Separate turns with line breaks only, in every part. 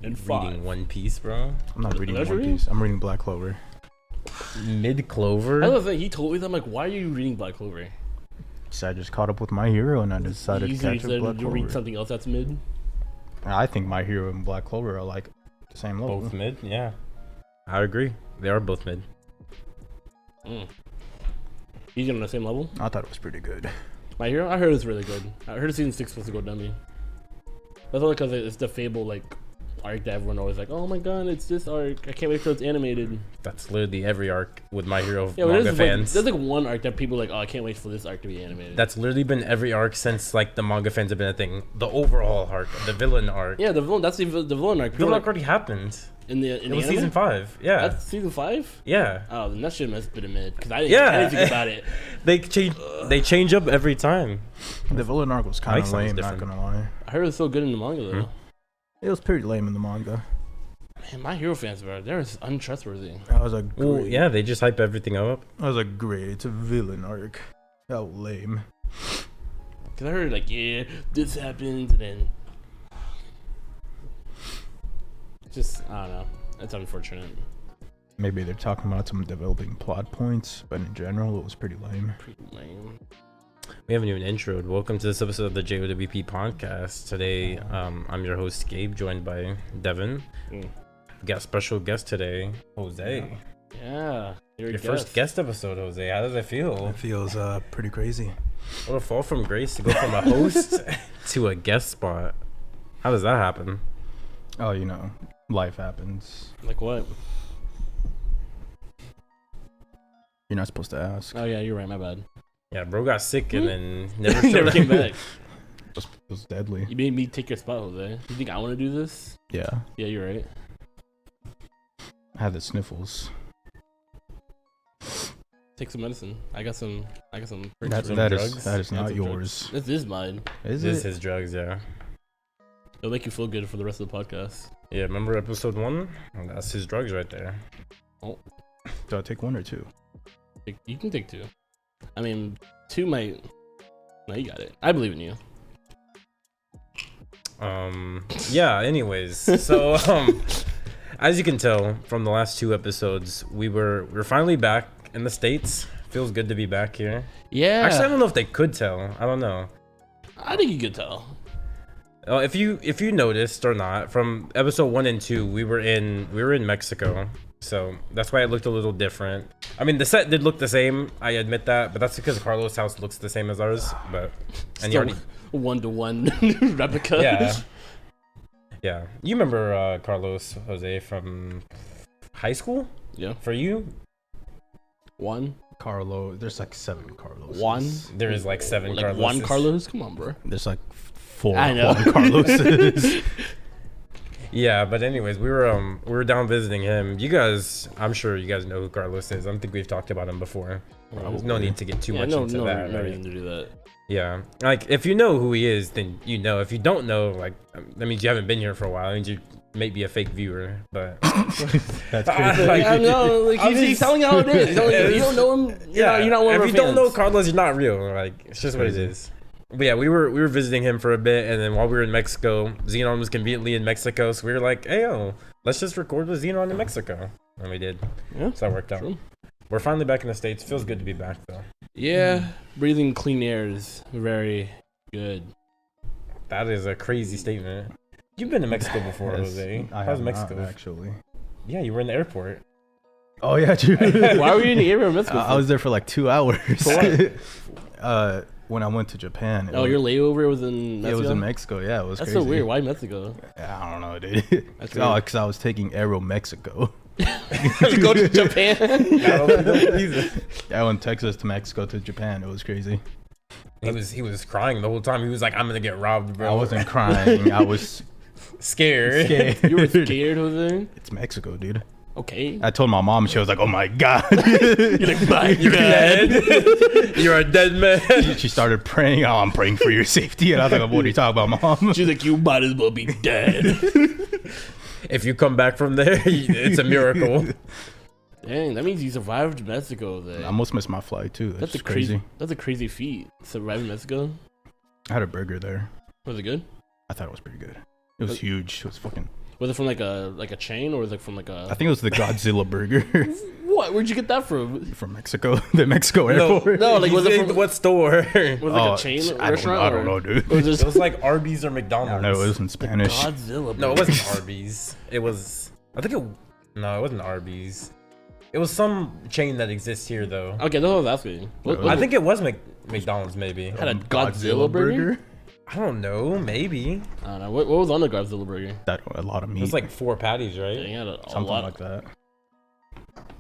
And
reading One Piece, bro.
I'm not reading One Piece. I'm reading Black Clover.
Mid Clover.
I was like, he told me that. I'm like, why are you reading Black Clover?
So I just caught up with My Hero and I decided to catch up with Black
to
Clover.
read something else that's mid.
I think My Hero and Black Clover are like the same level.
Both mid, yeah. I agree. They are both mid.
He's on the same level.
I thought it was pretty good.
My Hero, I heard it's really good. I heard season 6 was to go dummy. That's only because it's the Fable like arc that everyone always like. Oh my god, it's this arc. I can't wait till it's animated.
That's literally every arc with My Hero
Yeah,
manga
there's
fans.
Like, there's like one arc that people are like, oh, I can't wait for this arc to be animated.
That's literally been every arc since like the manga fans have been a thing. The overall arc, the villain arc.
Yeah, the villain. That's the villain arc.
The villain arc already happened.
In the
It was
anime?
season 5. Yeah.
That's season 5.
Yeah.
Oh, then that shit must have been a mid because I didn't think about it.
They change up every time.
The villain arc was kind of
Mike sounds
lame, not
different.
gonna lie.
I heard it's so good in the manga though.
It was pretty lame in the manga.
Man, My Hero fans, bro, they're untrustworthy.
I was like,
Well,
great.
yeah, they just hype everything up.
I was like, great, it's a villain arc. How lame.
Cause I heard like, yeah, this happens, and then just I don't know. That's unfortunate.
Maybe they're talking about some developing plot points, but in general, it was pretty lame.
Pretty lame.
We haven't even introed. Welcome to this episode of the JOWP podcast. Today, I'm your host Gabe, joined by Deven. We got a special guest today, Jose.
Yeah,
Your first guest episode, Jose. How does it feel?
It feels pretty crazy.
What a fall from grace to go from a host to a guest spot. How does that happen?
Oh, you know, life happens.
Like what?
You're not supposed to ask.
Oh yeah, you're right. My bad.
Yeah, bro got sick and then never
Never came back.
It was deadly.
You made me take your spot, Jose. You think I want to do this?
Yeah,
Yeah, you're right.
I had the sniffles.
Take some medicine. I got some.
Some
That
drugs?
is
Yeah,
not
some
yours.
This is mine.
Is
This
it?
is his drugs, yeah.
It'll make you feel good for the rest of the podcast.
Yeah, remember episode 1? That's his drugs right there.
Do I take one or two?
You can take 2. I mean, 2 might. No, you got it. I believe in you.
Yeah, anyways. So as you can tell from the last 2 episodes, we're finally back in the States. Feels good to be back here.
Yeah.
Actually, I don't know if they could tell. I don't know.
I think you could tell.
If you noticed or not, from episode 1 and 2, we were in Mexico. So that's why it looked a little different. I mean, the set did look the same, I admit that, but that's because Carlos' house looks the same as ours. But and you already
1-to-1 replica.
Yeah. You remember Carlos, Jose, from high school?
Yeah.
For you,
1.
Carlo, there's like 7 Carlos.
1.
there is like 7
Like
Carloses.
1 Carlos. Come on, bro.
There's like 4
I know.
Juan Carloses.
Yeah, but anyways, we were down visiting him. You guys, I'm sure you guys know who Carlos is. I don't think we've talked about him before. There's no need to get too much into that.
No
Right?
reason to do that.
Yeah, like if you know who he is, then you know. If you don't know, like that means you haven't been here for a while. That means you may be a fake viewer. But
That's crazy.
Like,
I know. Like he's telling you how it is. He's telling you don't know him. You're not one of our
if you don't know
fans.
Carlos, you're not real. Like it's just what it is. But yeah, we were visiting him for a bit, and then while we were in Mexico, Xenon was conveniently in Mexico, so we were like, "Hey, yo, let's just record with Xenon in Mexico," and we did.
Yeah,
So that worked out.
true.
We're finally back in the States. Feels good to be back, though.
Yeah, breathing clean air is very good.
That is a crazy statement. You've been to Mexico before,
Yes,
Jose.
I
How's
have
Mexico?
not, actually.
Yeah, you were in the airport.
Oh yeah, dude.
Why were you in the area of Mexico?
I was there for like 2 hours.
For what?
When I went to Japan.
Oh, your layover was in Mexico?
It was in Mexico. Yeah, it was
That's
crazy.
so weird. Why Mexico?
I don't know, dude.
That's
Oh,
weird.
because I was taking Aero Mexico.
To go to Japan?
I went Texas to Mexico to Japan. It was crazy.
He was crying the whole time. He was like, "I'm gonna get robbed, bro."
I wasn't crying. I was
scared.
scared.
You were scared, Jose?
It's Mexico, dude.
Okay.
I told my mom. She was like, "Oh my god."
You're like, bye,
You're dead. You're a dead man.
She started praying. Oh, I'm praying for your safety. And I was like, "What are you talking about, mom?"
She's like, you might as well be dead.
If you come back from there, it's a miracle.
Dang, that means you survived Mexico.
I
Then.
almost missed my flight too. That's
That's a crazy. That's a crazy feat. Surviving Mexico.
I had a burger there.
Was it good?
I thought it was pretty good. It was huge. It was fucking.
Was it from like a chain, or was it from like a?
I think it was the Godzilla burger
What? Where'd you get that from?
from Mexico, the Mexico airport.
No, like was it from
what store?
Was it like a chain restaurant?
I don't know, dude.
Or was it
It was like Arby's or
I
McDonald's.
don't know. It was in Spanish.
Godzilla.
No, it
burger.
wasn't Arby's. It was. I think it. No, it wasn't Arby's. It was some chain that exists here though.
Okay, that's what I was asking.
I think it was McDonald's maybe.
had a Godzilla burger.
I don't know. Maybe.
I don't know. What was on the Godzilla burger?
That a lot of meat.
It was like 4 patties, right?
They had a
something
lot.
like that.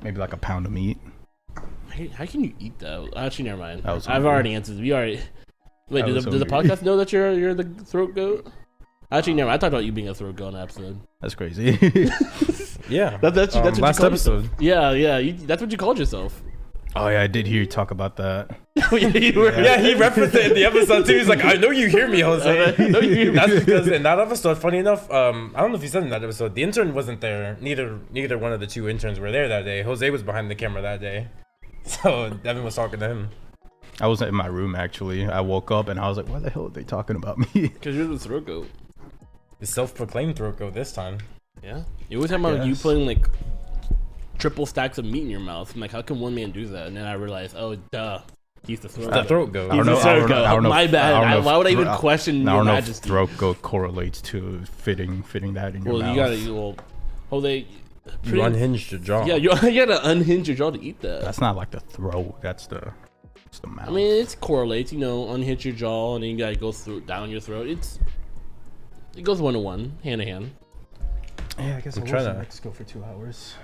Maybe like a pound of meat.
How can you eat that? Actually, never mind.
That was
I've
hungry.
already answered. We already. Wait,
I
does
was
the
hungry.
podcast know that you're the throat goat? Actually, never. I talked about you being a throat goat in the episode.
That's crazy.
Yeah.
That's what
last
you called
episode.
yourself. Yeah. That's what you called yourself.
Oh yeah, I did hear you talk about that.
You were-
Yeah, he referenced it in the episode too. He's like, I know you hear me, Jose.
No, you hear me.
That's because in that episode, funny enough, I don't know if he said in that episode, the intern wasn't there. Neither one of the 2 interns were there that day. Jose was behind the camera that day. So Deven was talking to him.
I was in my room actually. I woke up and I was like, "Why the hell are they talking about me?"
Because you're the throat goat.
The self-proclaimed throat goat this time.
Yeah. You always talking about you
guess.
putting like triple stacks of meat in your mouth. I'm like, how can one man do that? And then I realized, oh, duh. He's the throat
The
goat.
throat goat.
I don't
He's
know.
the throat
I don't know-
goat.
I don't know
My
if-
bad.
I don't know if
Why would I even
thro-
question
I
your
don't know if
majesty?
throat goat correlates to fitting that in your
Well,
mouth.
you gotta. Well, Jose.
You unhinged your jaw.
Yeah, you gotta unhinge your jaw to eat that.
That's not like the throat. That's the mouth.
I mean, it correlates. Unhinge your jaw, and then you gotta go through down your throat. It goes 1 to 1, hand to hand.
yeah, I guess
I'm
I was
trying
in
to-
Mexico for 2 hours.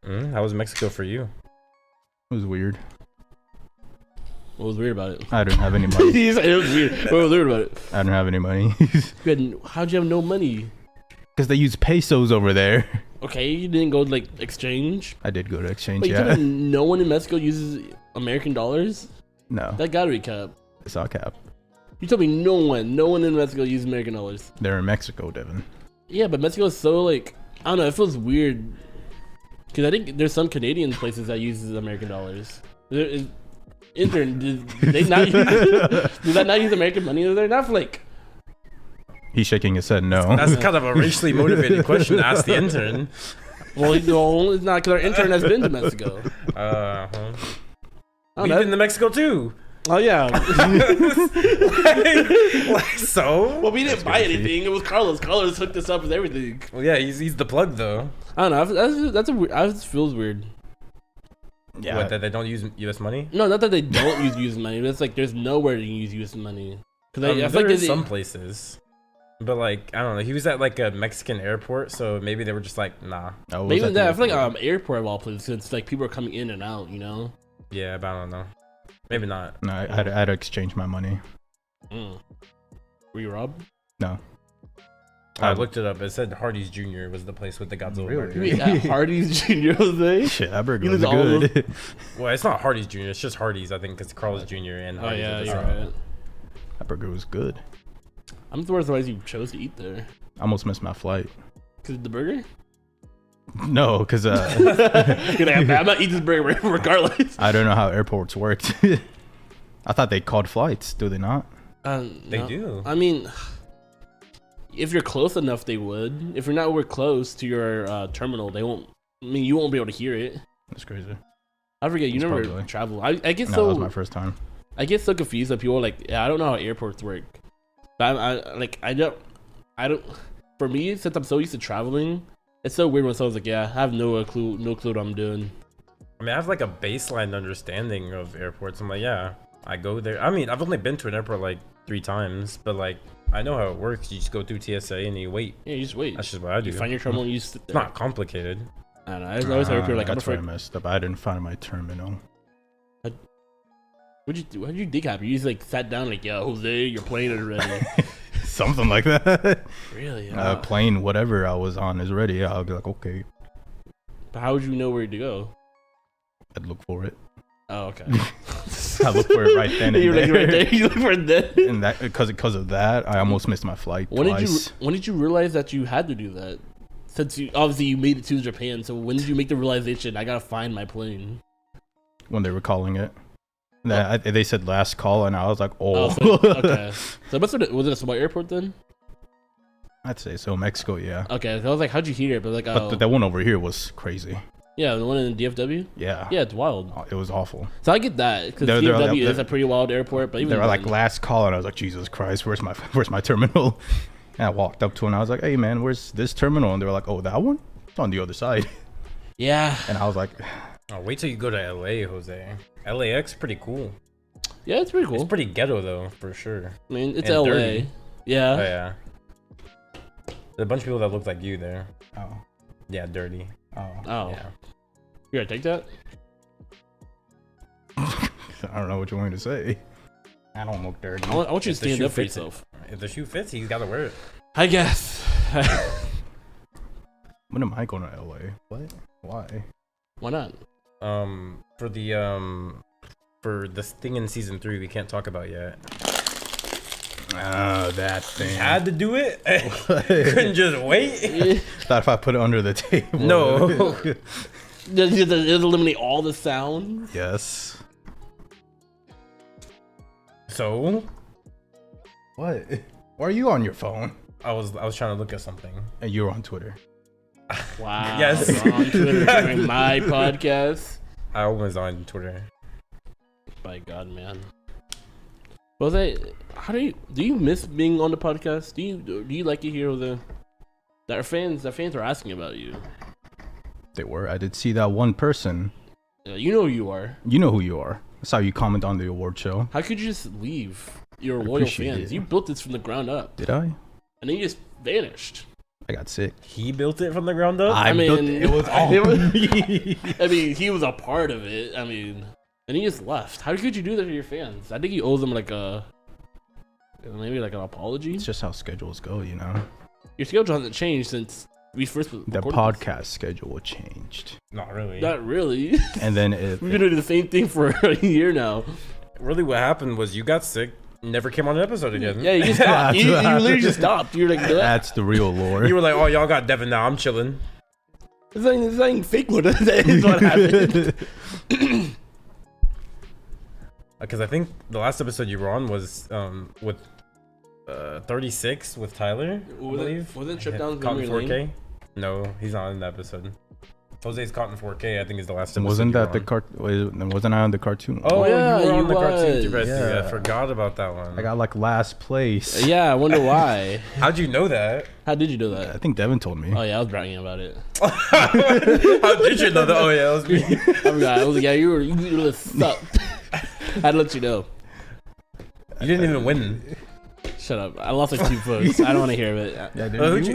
How was Mexico for you?
It was weird.
What was weird about it?
I didn't have any money.
He said it was weird. What was weird about it?
I didn't have any money
How'd you have no money?
because they use pesos over there.
Okay, you didn't go like exchange.
I did go to exchange.
Wait, you
Yeah.
told me no one in Mexico uses American dollars?
No,
That gotta be cap.
it's all cap.
You told me no one in Mexico uses American dollars.
They're in Mexico, Devin.
Yeah, but Mexico is so like, I don't know, it feels weird. Cause I think there's some Canadian places that uses American dollars. Intern, did they not use, did that not use American money over there? Not for like,
He's shaking his head no.
That's kind of a racially motivated question to ask the intern.
well, no, it's not, cause our intern has been to Mexico.
I
don't
We've
know.
been to Mexico too.
Oh yeah.
like so?
Well, we didn't buy
crazy.
anything. It was Carlos. Carlos hooked us up with everything.
Well, yeah, he's the plug though.
I don't know. That's a weird. That feels weird.
Yeah.
What, that they don't use U.S. money?
No, not that they don't use U.S. money, but it's like there's nowhere you can use U.S. money. Because I feel
There
like
is
there's
some places, but like I don't know. He was at like a Mexican airport, so maybe they were just like, nah.
I was
maybe
at the
that. I feel like
airport.
airport of all places, since like people are coming in and out.
Yeah, but I don't know. Maybe not.
No, I had to exchange my money.
Mm. Were you robbed?
No.
I looked it up. It said Hardee's Jr. was the place with the Godzilla
Really?
burger.
You mean at Hardee's Jr. Jose?
Shit, that burger
You
was
lose all of
good.
Well, it's not Hardee's Jr. It's just Hardee's, I think, because Carl's Jr. and
Oh
Hardee's
yeah,
are the
you're
same.
right.
That burger was good.
I'm surprised you chose to eat there.
I almost missed my flight.
Cause of the burger?
No, because
You're like, I'm not eating this burger regardless.
I don't know how airports worked. I thought they called flights. Do they not?
They
No.
do.
I mean, if you're close enough, they would. If you're not over close to your terminal, they won't. I mean, you won't be able to hear it.
That's crazy.
I forget. You
It's
never
probably-
travel. I get
No,
so
that was my first time.
I get so confused that people are like, yeah, I don't know how airports work. But I don't. For me, since I'm so used to traveling, it's so weird when someone's like, yeah, I have no clue what I'm doing.
I mean, I have like a baseline understanding of airports. I'm like, yeah, I go there. I mean, I've only been to an airport like 3 times, but like, I know how it works. You just go through TSA and you wait.
Yeah, you just wait.
That's just what I do.
You find your terminal and you sit
It's
there.
not complicated.
I don't know. I always heard people like, I'm
that's where I
afraid.
messed up. I didn't find my terminal.
What'd you do? How'd you dig happen? You just like sat down like, yeah, Jose, your plane is ready.
Something like that.
Really?
Plane, whatever I was on is ready. I'll be like, okay.
But how would you know where to go?
I'd look for it.
Oh, okay.
I look for it right then and
you
there.
right there. You look for it then.
And that because of that, I almost missed my flight twice.
When did you realize that you had to do that? Since you obviously you made it to Japan, so when did you make the realization I gotta find my plane?
When they were calling it. They said last call, and I was like, oh.
So, okay. So was it a small airport then?
I'd say so. Mexico, yeah.
Okay, so I was like, how'd you hear it? But like,
But that one over here was crazy.
yeah, the one in DFW.
Yeah.
Yeah, it's wild.
It was awful.
So I get that because
They're-
DFW
they're-
is a pretty wild airport. But even
They were like
then-
last call, and I was like, Jesus Christ, where's my terminal? And I walked up to it, and I was like, hey man, where's this terminal? And they were like, oh, that one? It's on the other side.
yeah,
And I was like,
Oh, wait till you go to LA, Jose. LAX pretty cool.
yeah, it's pretty cool.
It's pretty ghetto though, for sure.
I mean, it's
and
LA.
dirty.
Yeah.
Oh yeah. There's a bunch of people that look like you there.
oh,
Yeah, dirty.
Oh,
Yeah.
you gotta take that.
I don't know what you want me to say. I don't look dirty.
I want you to
If the
stand
shoe
up for
fits it.
yourself.
If the shoe fits, he's gotta wear it.
I guess.
When am I going to LA? What? Why?
Why not?
For this thing in season 3 we can't talk about yet.
Oh, that thing.
Had to do it. Couldn't just wait.
Thought if I put it under the table.
No.
Does it eliminate all the sound?
Yes.
So
What? Why are you on your phone?
I was trying to look at something.
And you're on Twitter.
Wow.
Yes.
You're on Twitter during my podcast.
I was on Twitter.
By God, man. Jose, how do you miss being on the podcast? Do you like to hear that our fans are asking about you?
They were. I did see that one person.
You know who you are.
You know who you are. That's how you comment on the award show.
How could you just leave your
I
loyal
appreciate
fans?
it.
You built this from the ground up,
Did I?
and then you just vanished.
I got sick.
He built it from the ground up.
I
built
mean,
it was all
it was-
me.
I mean, he was a part of it. I mean, and he just left. How could you do that to your fans? I think you owe them like maybe like an apology.
It's just how schedules go, you know.
Your schedule hasn't changed since we first
The
recorded
podcast schedule changed,
Not really.
Not really.
and then it.
We've been doing the same thing for a year now.
Really, what happened was you got sick, never came on an episode again.
Yeah, you just stopped. you literally just stopped. You're like,
That's the real lore.
You were like, oh, y'all got Deven now. I'm chilling.
it's like fake one. That is what happened.
Because I think the last episode you were on was with 36 with Tyler. I believe.
Wasn't Trip Down
Caught in
Memory
4K?
Lane?
No, he's not in the episode. Jose's Caught in 4K. I think is the last episode.
Wasn't
you were
that the
on.
Wasn't I on the cartoon?
Oh
yeah,
you were on
you
the cartoon
was.
too, Bessie.
Yeah.
I forgot about that one.
I got like last place.
Yeah, I wonder why.
How'd you know that?
How did you do
I
that?
think Devin told me.
Oh yeah, I was bragging about it.
How did you know that? Oh yeah, it was me.
I forgot. I was like, yeah, you were sucked. I had to let you know.
You didn't even win.
Shut up. I lost like 2 votes. I don't want to hear of it.
Yeah, did
Who'd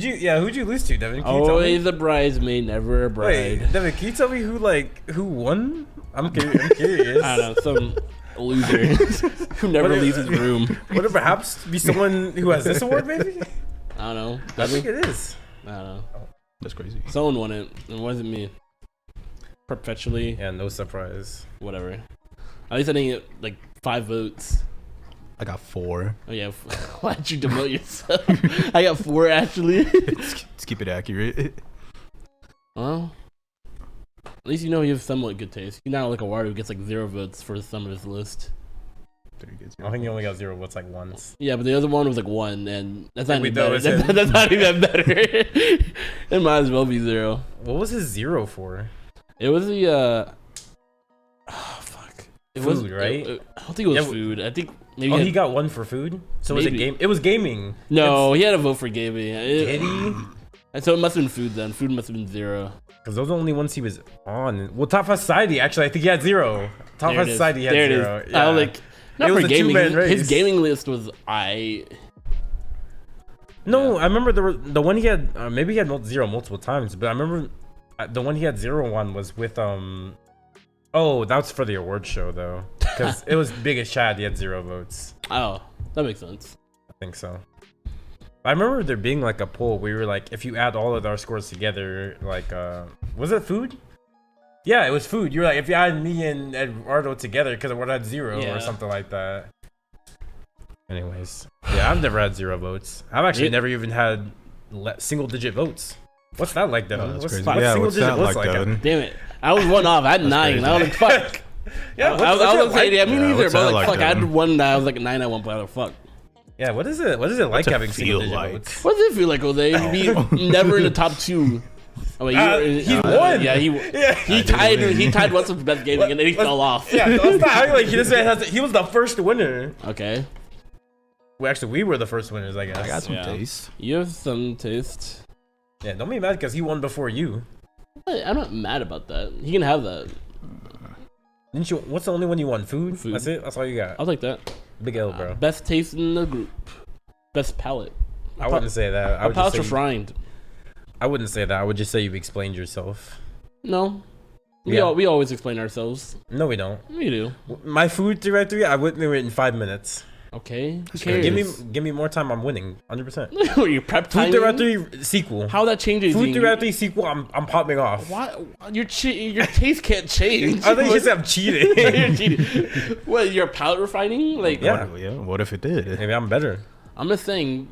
you
you lose to, Devin? Can you tell me?
Always a bridesmaid, never a bride.
Wait, Devin, can you tell me who won? I'm curious.
I don't know, some loser who never
What if-
leaves his room.
Would it perhaps be someone who has this award, maybe?
I don't know.
I think it is.
I don't know.
That's crazy.
Someone won it. It wasn't me. Perpetually,
Yeah, no surprise.
whatever. At least I didn't get like 5 votes.
I got 4.
Oh yeah, why'd you demote yourself? I got 4 actually.
Let's keep it accurate.
Well, at least you know you have somewhat good taste. You're not like a Eduardo who gets like 0 votes for some of his list.
I think you only got 0 votes like once.
Yeah, but the other one was like 1, and that's not
We
even
know
better.
it's him.
That's not even better. It might as well be 0.
What was his 0 for?
It was the oh fuck. It was
Food, right?
I don't think it was
Yeah,
food. I think maybe
Oh,
he
he
had-
got 1 for food? So was it
Maybe.
game? It was gaming.
No, he had a vote for gaming.
Did he?
And so it must have been food then. Food must have been 0.
Because those are the only ones he was on. Well, Top 5 Society, actually, I think he had 0. Top
There
5
it is.
Society had
There it
0.
is. I was like, not
It
for
was a
gaming.
two-man race.
His gaming list was
No, I remember the one he had. Maybe he had 0 multiple times, but I remember the one he had 0 on was with Oh, that's for the award show though, because it was Big as Chad. He had 0 votes.
Oh, that makes sense.
I think so. I remember there being like a poll where we were like, if you add all of our scores together, like, was it food? Yeah, it was food. You were like, if you add me and Eduardo together, because I would have had 0
Yeah.
or something like that. Anyways, yeah, I've never had 0 votes. I've actually
Yeah.
never even had single-digit votes. What's that like, Devin?
Oh, that's
what's
crazy.
what's
Yeah,
single
what's
digit
that
votes
like, Devin?
Damn it. I was 1 off. I had 9. And I was like, fuck.
Yeah,
I was gonna say, yeah, me
Yeah,
neither.
what's
But
that
like,
like,
fuck, I had
Devin?
1 that I was like 9 at one point. I was like, fuck.
Yeah, what is it? What is it like
it
having
feel
single digit
like?
votes?
What does it feel like, Jose? Be never in the top 2. Oh, wait,
He won.
Yeah, he tied once with the best gaming and then he fell off.
Yeah, let's not act like this man has. He was the first winner.
Okay.
Well, actually, we were the first winners, I guess.
I got some
Yeah.
taste.
You have some taste.
Yeah, don't be mad because he won before you.
I'm not mad about that. He can have that.
Didn't you? What's the only one you won? Food.
Food.
That's it. That's all you got.
I'll take that.
Big L, bro.
Best taste in the group. Best palate.
I wouldn't say that. I
Our
would just
palates
say
refined.
I wouldn't say that. I would just say you explained yourself.
No.
Yeah.
We always explain ourselves.
No, we don't.
We do.
My food 3 by 3, I wouldn't do it in 5 minutes.
Okay. Who
great.
cares?
Give me more time. I'm winning 100%.
Your prep
Food
time.
3 by 3 sequel.
How that changes?
Food 3 by 3 sequel. I'm popping off.
Why? Your taste can't change.
I think you said I'm cheating.
You're cheating. What? Your palate refining? Like,
Yeah.
What if it did?
Maybe I'm better.
I'm just saying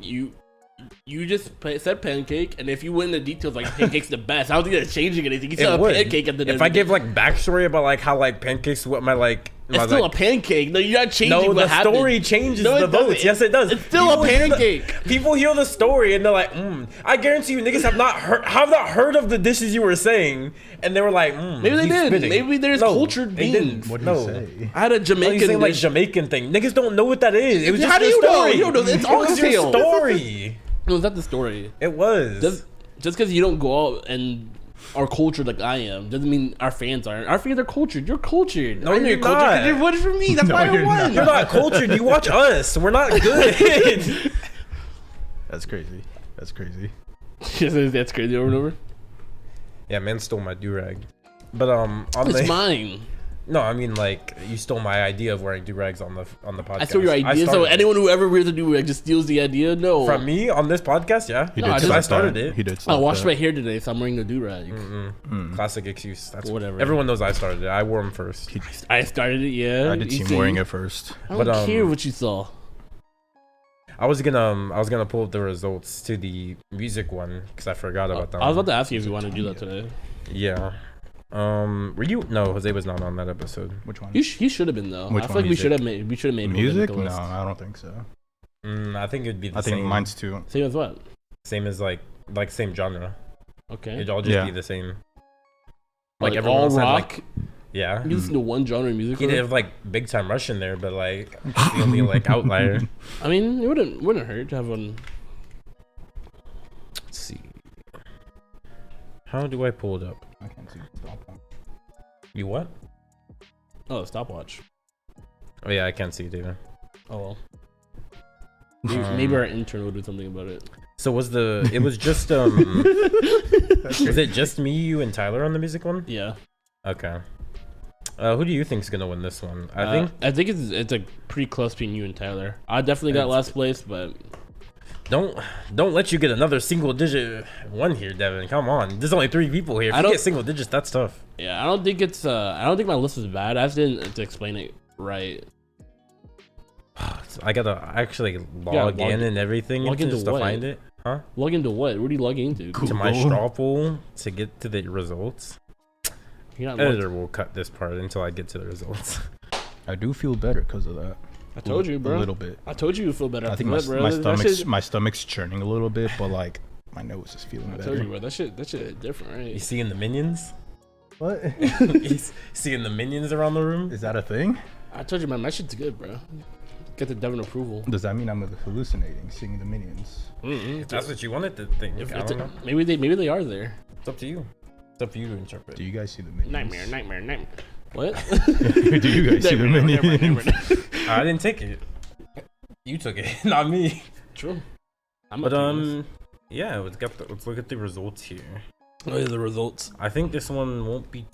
you just said pancake, and if you went into details like pancake's the best, I don't think that's changing anything. You still have a pancake at the end.
If I give like backstory about like how like pancakes, what my like.
it's still a pancake. No, you're not changing
No,
what
the
happened.
story changes
No, it
the votes.
doesn't.
Yes, it does.
It's still a pancake.
People hear the story and they're like, I guarantee you, niggas have not heard of the dishes you were saying, and they were like,
Maybe they
he's
did.
spitting.
Maybe there's
No,
cultured
they
beings.
didn't.
What did
No.
you say?
I had a
Oh,
Jamaican
you saying like
dish.
Jamaican thing? Niggas don't know what that is. It was
How
just
do
the
you know?
story.
You don't know. It's
It was your
oxtail.
story.
No, that's the story.
It was.
Just because you don't go out and are cultured like I am doesn't mean our fans aren't. Our fans are cultured. You're cultured.
No,
I know
you're
cultured
not.
because you're voting for me. That's
No,
why I
you're
won.
not.
You're not cultured. You watch us. We're not good.
That's crazy. That's crazy.
That's crazy over and over.
Yeah, man stole my do-rag. But on
It's
the
mine.
no, I mean like you stole my idea of wearing do-rags on the podcast.
I stole your idea. So
started it.
anyone who ever wears a do-rag just steals the idea. No.
From me on this podcast, yeah.
He
No, I
did.
just-
start
I started
that.
it.
He did.
I
start
washed
that.
my hair today, so I'm wearing a do-rag.
Classic excuse. That's
Whatever.
Everyone knows I started it. I wore them first.
I started it. Yeah.
I did see
You
him wearing it first.
I don't
But,
care what you saw.
I was gonna pull up the results to the music one because I forgot about that.
I was
one.
about to ask you if you want to do that today.
Yeah. Were you? No, Jose was not on that episode.
Which one?
He should have been though.
Which
I feel
one?
like we should have made
Music?
Nicholas.
No, I don't think so.
I think it'd be the
I
same.
think mine's too.
Same as what?
Same as like same genre.
Okay.
It'd all just
Yeah.
be the same.
Like
everyone
all
else had,
rock.
like- Yeah.
You listen to one genre of music.
He
for
did
it?
have like big time rush in there, but like the only like outlier.
I mean, it wouldn't hurt to have one.
Let's see. How do I pull it up?
I can't see.
You what?
Oh, stopwatch.
Oh yeah, I can't see it either.
Oh well. Maybe our intern will do something about it.
So it was just was it just me, you, and Tyler on the music one?
Yeah.
Okay. Who do you think's gonna win this one? I think
it's a pretty close between you and Tyler. I definitely got last place, but
don't let you get another single digit one here, Devin. Come on, there's only 3 people here. If
I
you
don't-
get single digits, that's tough.
yeah, I don't think it's I don't think my list is bad. I just didn't to explain it right.
I gotta actually log in and everything
log into
just to
what?
find it. Huh?
Log into what? What are you logging into?
To my
Google.
straw pool to get to the results.
You're not
Editor will cut this part until I get to the results.
I do feel better because of that.
I told you, bro.
A little bit.
I told you you feel better.
I
after
think
that, bro.
my stomach's churning a little bit, but like my nose is feeling
I
better.
told you, bro. That shit is different,
You
right?
seeing the minions?
What?
You seeing the minions around the room?
Is that a thing?
I told you, man. My shit's good, bro. Get the Deven approval.
Does that mean I'm hallucinating, seeing the minions?
If that's what you wanted to think. I don't know.
Maybe they are there.
It's up to you. It's up for you to interpret.
Do you guys see the minions?
Nightmare. What?
Do you guys see the minions?
I didn't take it. You took it, not me.
True.
But yeah, let's look at the results here.
Oh, yeah, the results.
I think this one won't be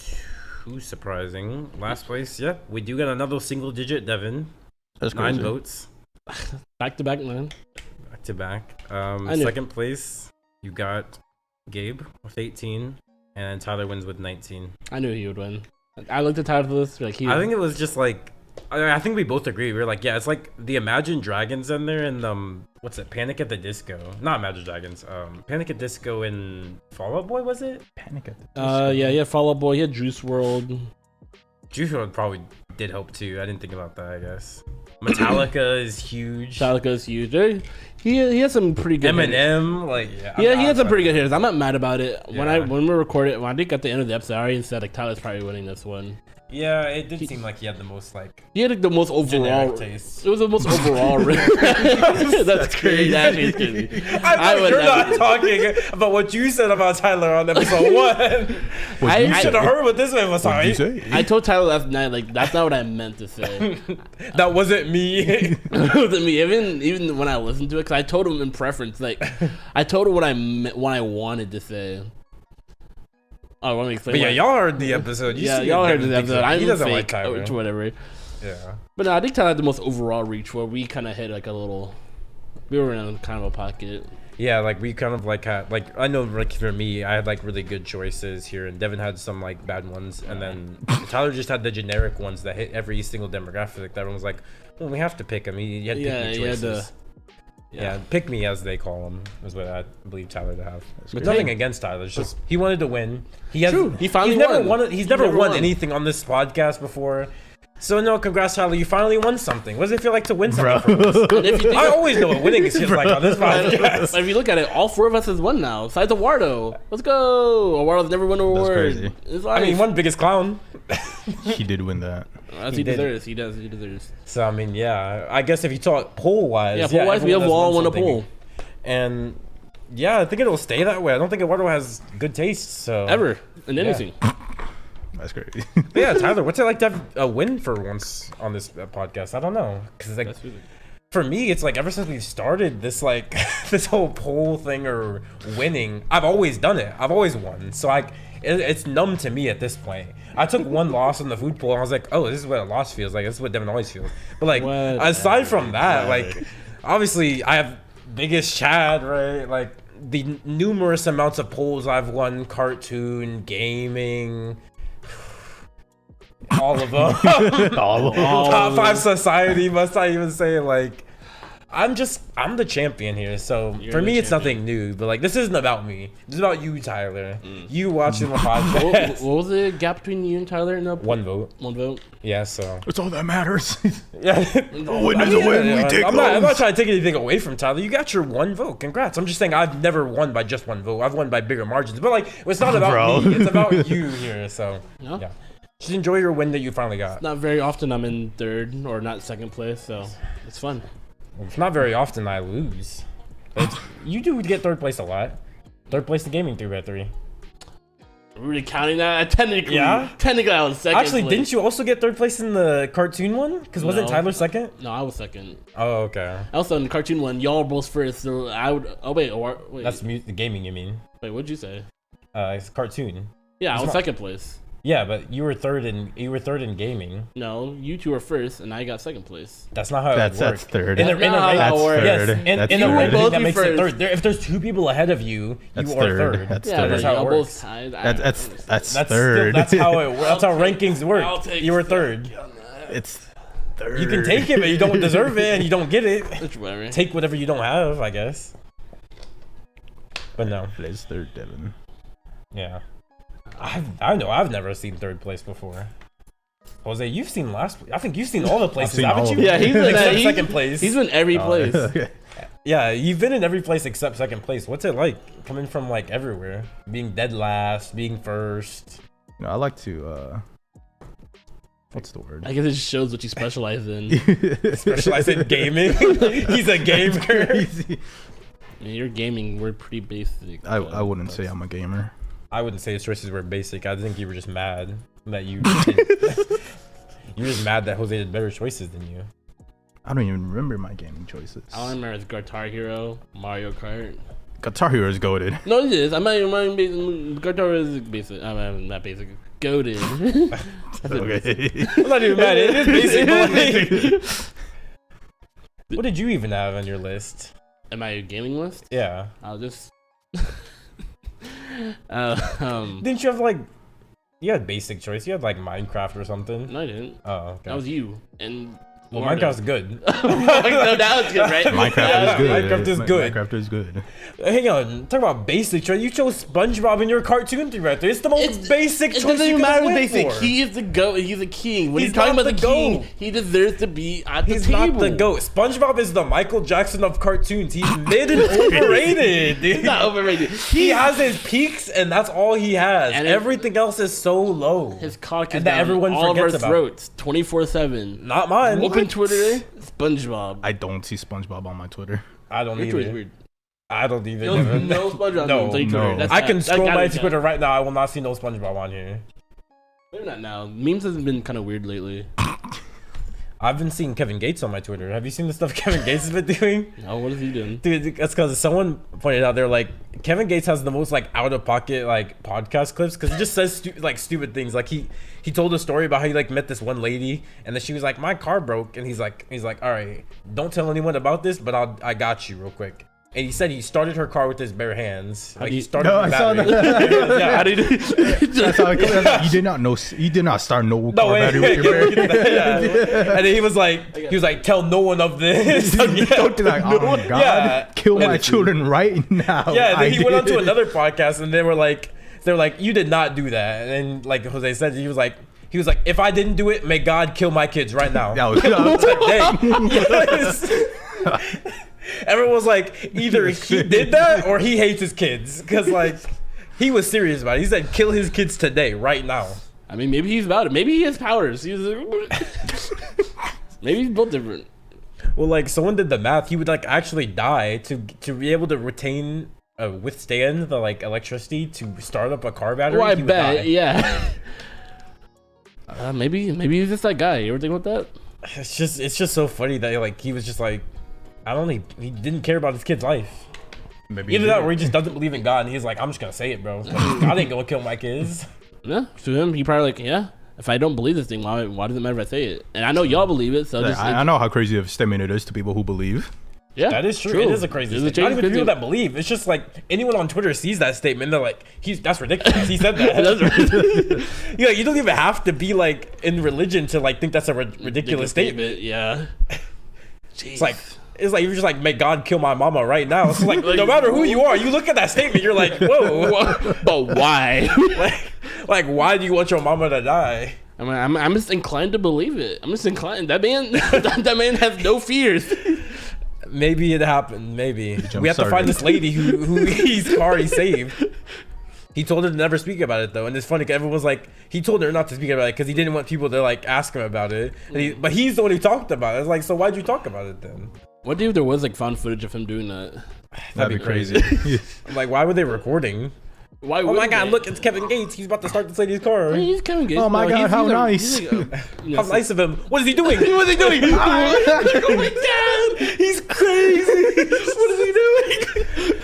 too surprising. Last place, yeah, we do get another single digit Devin.
That's
9
crazy.
votes.
Back to back, man.
Back to back.
knew.
Second place, you got Gabe with 18, and Tyler wins with 19.
I knew he would win. I looked at title list like he.
I think it was just like, I think we both agree. We were like, yeah, it's like the Imagine Dragons in there, and what's it? Panic at the Disco. Not Imagine Dragons. Panic at Disco and Fall Out Boy, was it?
Panic at the Disco.
yeah, Fall Out Boy. He had Juice World.
Juice WRLD probably did hope too. I didn't think about that. I guess Metallica is huge.
Metallica's huge. He has some pretty good hitters.
Eminem, like
Yeah, he has some pretty good hitters. I'm not mad about it.
Yeah.
When we recorded, I think at the end of the episode, I already said like Tyler's probably winning this one.
Yeah, it did seem like he had the most like
He had like the most overall
generic taste.
It was the most overall. That's crazy. That is crazy.
I thought you're not talking about what you said about Tyler on episode 1. You should have heard what this man was
What did
saying.
you say?
I told Tyler last night, like that's not what I meant to say.
That wasn't me.
It wasn't me. Even when I listened to it, because I told him in preference, like I told him what I wanted to say. Oh, let me explain.
But yeah, y'all heard the episode.
Y'all heard the episode.
He doesn't like Tyler.
Whatever.
Yeah.
But no, I think Tyler had the most overall reach, where we kind of hit like a little. We were in kind of a pocket.
Yeah, like we kind of like had like I know like for me I had like really good choices here, and Deven had some like bad ones, and then Tyler just had the generic ones that hit every single demographic. That everyone was like, well, we have to pick him. He had pick me choices. Yeah, pick me as they call him is what I believe Tyler to have. But nothing against Tyler. It's just he wanted to win. He has.
True. He finally won.
He's never won anything on this podcast before. So no, congrats, Tyler. You finally won something. What does it feel like to win something? I always know what winning is feels like on this podcast.
If you look at it, all 4 of us has won now. Besides Eduardo. Let's go. Eduardo's never won an award.
I mean, one biggest clown.
He did win that.
He deserves. He deserves.
So I mean, yeah. I guess if you talk poll wise,
poll wise, we have all won a poll.
And yeah, I think it'll stay that way. I don't think Eduardo has good taste. So
ever in anything.
That's crazy.
But yeah, Tyler, what's it like to have a win for once on this podcast? I don't know, because like for me, it's like ever since we started this like this whole poll thing or winning, I've always done it. I've always won. So it's numb to me at this point. I took one loss on the food poll, and I was like, oh, this is what a loss feels like. This is what Deven always feels. But like aside from that, like obviously I have biggest Chad, right? Like the numerous amounts of polls I've won, cartoon, gaming. All of them. Top 5 society, must I even say? Like, I'm the champion here. So for me, it's nothing new. But like, this isn't about me. This is about you, Tyler. You watching the podcast.
What was the gap between you and Tyler?
One vote.
One vote.
Yeah. So
That's all that matters.
yeah.
A win is a win. We take
I'm not trying to take anything away from Tyler. You got your one vote. Congrats. I'm just saying I've never won by just one vote. I've won by bigger margins. But like, it's not about me. It's about you here. So yeah. Just enjoy your win that you finally got.
Not very often I'm in 3rd or not 2nd place, so it's fun.
It's not very often I lose. You do get 3rd place a lot. 3rd place in gaming 3x3.
Really counting that? Technically I was 2nd.
Actually,
place.
didn't you also get 3rd place in the cartoon one? Because wasn't Tyler 2nd?
No, I was 2nd.
Oh, okay.
Also in the cartoon one, y'all were both 1st, so I would. Oh wait.
That's the gaming, you mean?
Wait, what'd you say?
It's cartoon.
Yeah, I was 2nd place.
Yeah, but you were third in gaming.
No, you 2 were 1st, and I got 2nd place.
That's not how it works.
That's third.
In a rating,
that's
third.
Yes, in a rating that makes it
first.
third. If there's 2 people ahead of you,
That's
you are third.
That's
Yeah,
third.
That's how it works.
That's
That's
third.
That's how it. That's how rankings
I'll
work.
take
You were third.
It's third.
You can take it, but you don't deserve it, and you don't get it.
Whatever.
Take whatever you don't have, I guess. But no.
It is third, Deven.
Yeah. I know I've never seen 3rd place before. Jose, you've seen last. I think you've seen all the places,
seen
haven't
all
you?
of
Yeah, he's been
except 2nd place.
He's been every place.
Okay.
Yeah, you've been in every place except 2nd place. What's it like coming from like everywhere? Being dead last, being 1st.
No, I like to. What's the word?
I guess it just shows what you specialize in.
Specialize in gaming. He's a gamer.
Crazy.
I mean, your gaming, we're pretty basic.
I wouldn't say I'm a gamer.
I wouldn't say his choices were basic. I think you were just mad that you. You're just mad that Jose did better choices than you.
I don't even remember my gaming choices.
All I remember is Guitar Hero, Mario Kart.
Guitar Hero is goated.
No, it is. I'm not even Guitar Hero is basic. I'm not basic. Goated.
Okay.
I'm not even mad. It is basic. What did you even have on your list?
Am I a gaming list?
Yeah.
I'll just.
Didn't you have like? You had basic choice. You had like Minecraft or something.
No, I didn't.
Oh, okay.
That was you. And
Well, Minecraft's good.
No, now it's good, right?
Minecraft is good.
Minecraft is good.
Minecraft is good.
Hang on, talk about basic, right? You chose SpongeBob in your cartoon thing right there. It's the most basic choice.
It doesn't
you
even
could
matter
have
what's
went
basic.
for.
He is the GOAT. He's a king. When
He's
he's talking
not
about the
the
king,
GOAT.
he deserves to be at the
He's
table.
not the GOAT. SpongeBob is the Michael Jackson of cartoons. He's mid and overrated, dude.
He's not overrated.
He has his peaks, and that's all he has.
And
everything else is so low.
His cock is
And that
down
everyone
all of our
forgets about.
throats 24/7.
Not mine.
Open Twitter, SpongeBob.
I don't see SpongeBob on my Twitter.
I don't
Your Twitter's
either.
weird.
I don't either.
No SpongeBob.
No,
on Twitter.
no.
That's
I
not-
can
that
scroll
gotta
my
count.
Twitter right now. I will not see no SpongeBob on here.
Maybe not now. Memes has been kind of weird lately.
I've been seeing Kevin Gates on my Twitter. Have you seen the stuff Kevin Gates has been doing?
Oh, what is he doing?
Dude, that's because someone pointed out they're like Kevin Gates has the most like out of pocket like podcast clips because he just says stupid things. Like he told a story about how he like met this one lady and then she was like, my car broke, and he's like, all right, don't tell anyone about this, but I got you real quick. And he said he started her car with his bare hands. Like he started.
No,
the
I saw
battery.
that.
Yeah,
How did he?
That's how it you did not know. You did not start no
No
car
way.
battery with your bare
Yeah. And then he was like, tell no one of this.
Don't be like, oh my god,
Yeah.
kill my
And-
children right now.
Yeah, and then he went on to
did.
another podcast, and they're like, you did not do that. And then like Jose said, he was like, if I didn't do it, may God kill my kids right now.
That was,
Dang. Yes. Everyone was like, either he did that or he hates his kids, because like he was serious about it. He said, kill his kids today, right now.
I mean, maybe he's about it. Maybe he has powers. Maybe he's both different.
Well, like someone did the math. He would like actually die to be able to withstand the like electricity to start up a car battery.
Oh, I
he would
bet.
die.
Yeah. Maybe he's just that guy. You ever think about that?
It's just so funny that like he was just like, he didn't care about his kid's life.
maybe
Either
he
that
did.
or he just doesn't believe in God and he's like, I'm just gonna say it, bro. Like, God ain't gonna kill my kids.
Yeah. To him, he probably like, yeah. If I don't believe this thing, why does it matter if I say it? And I know y'all believe it, so just,
I know how crazy of a statement it is to people who believe.
yeah,
That is true. It is a crazy
It's a
statement. Not even
crazy-
people that believe. It's just like anyone on Twitter sees that statement, they're like, that's ridiculous. He said that.
That's right.
Yeah, you don't even have to be like in religion to like think that's a ridiculous statement.
Yeah.
It's like you're just like, may God kill my mama right now. It's like no matter who you are, you look at that statement, you're like, whoa.
But why?
like why do you want your mama to die?
I mean, I'm just inclined to believe it. I'm just inclined. That man, that man has no fears.
Maybe it happened. Maybe we have to
jump-started.
find this lady who his car he saved. He told her to never speak about it though, and it's funny. 'Cause everyone was like, he told her not to speak about it because he didn't want people to like ask him about it. And but he's the one who talked about it. It's like, so why'd you talk about it then?
What if there was like found footage of him doing that?
That'd be crazy.
I'm like, why were they recording?
Why?
Oh my
wouldn't
God!
they?
Look, it's Kevin Gates. He's about to start this lady's car.
I mean, he's Kevin Gates.
Oh my God,
he's
how
a-
nice.
he's like
How nice of him! What is he doing?
What is he doing?
Oh my God! He's crazy! What is he doing?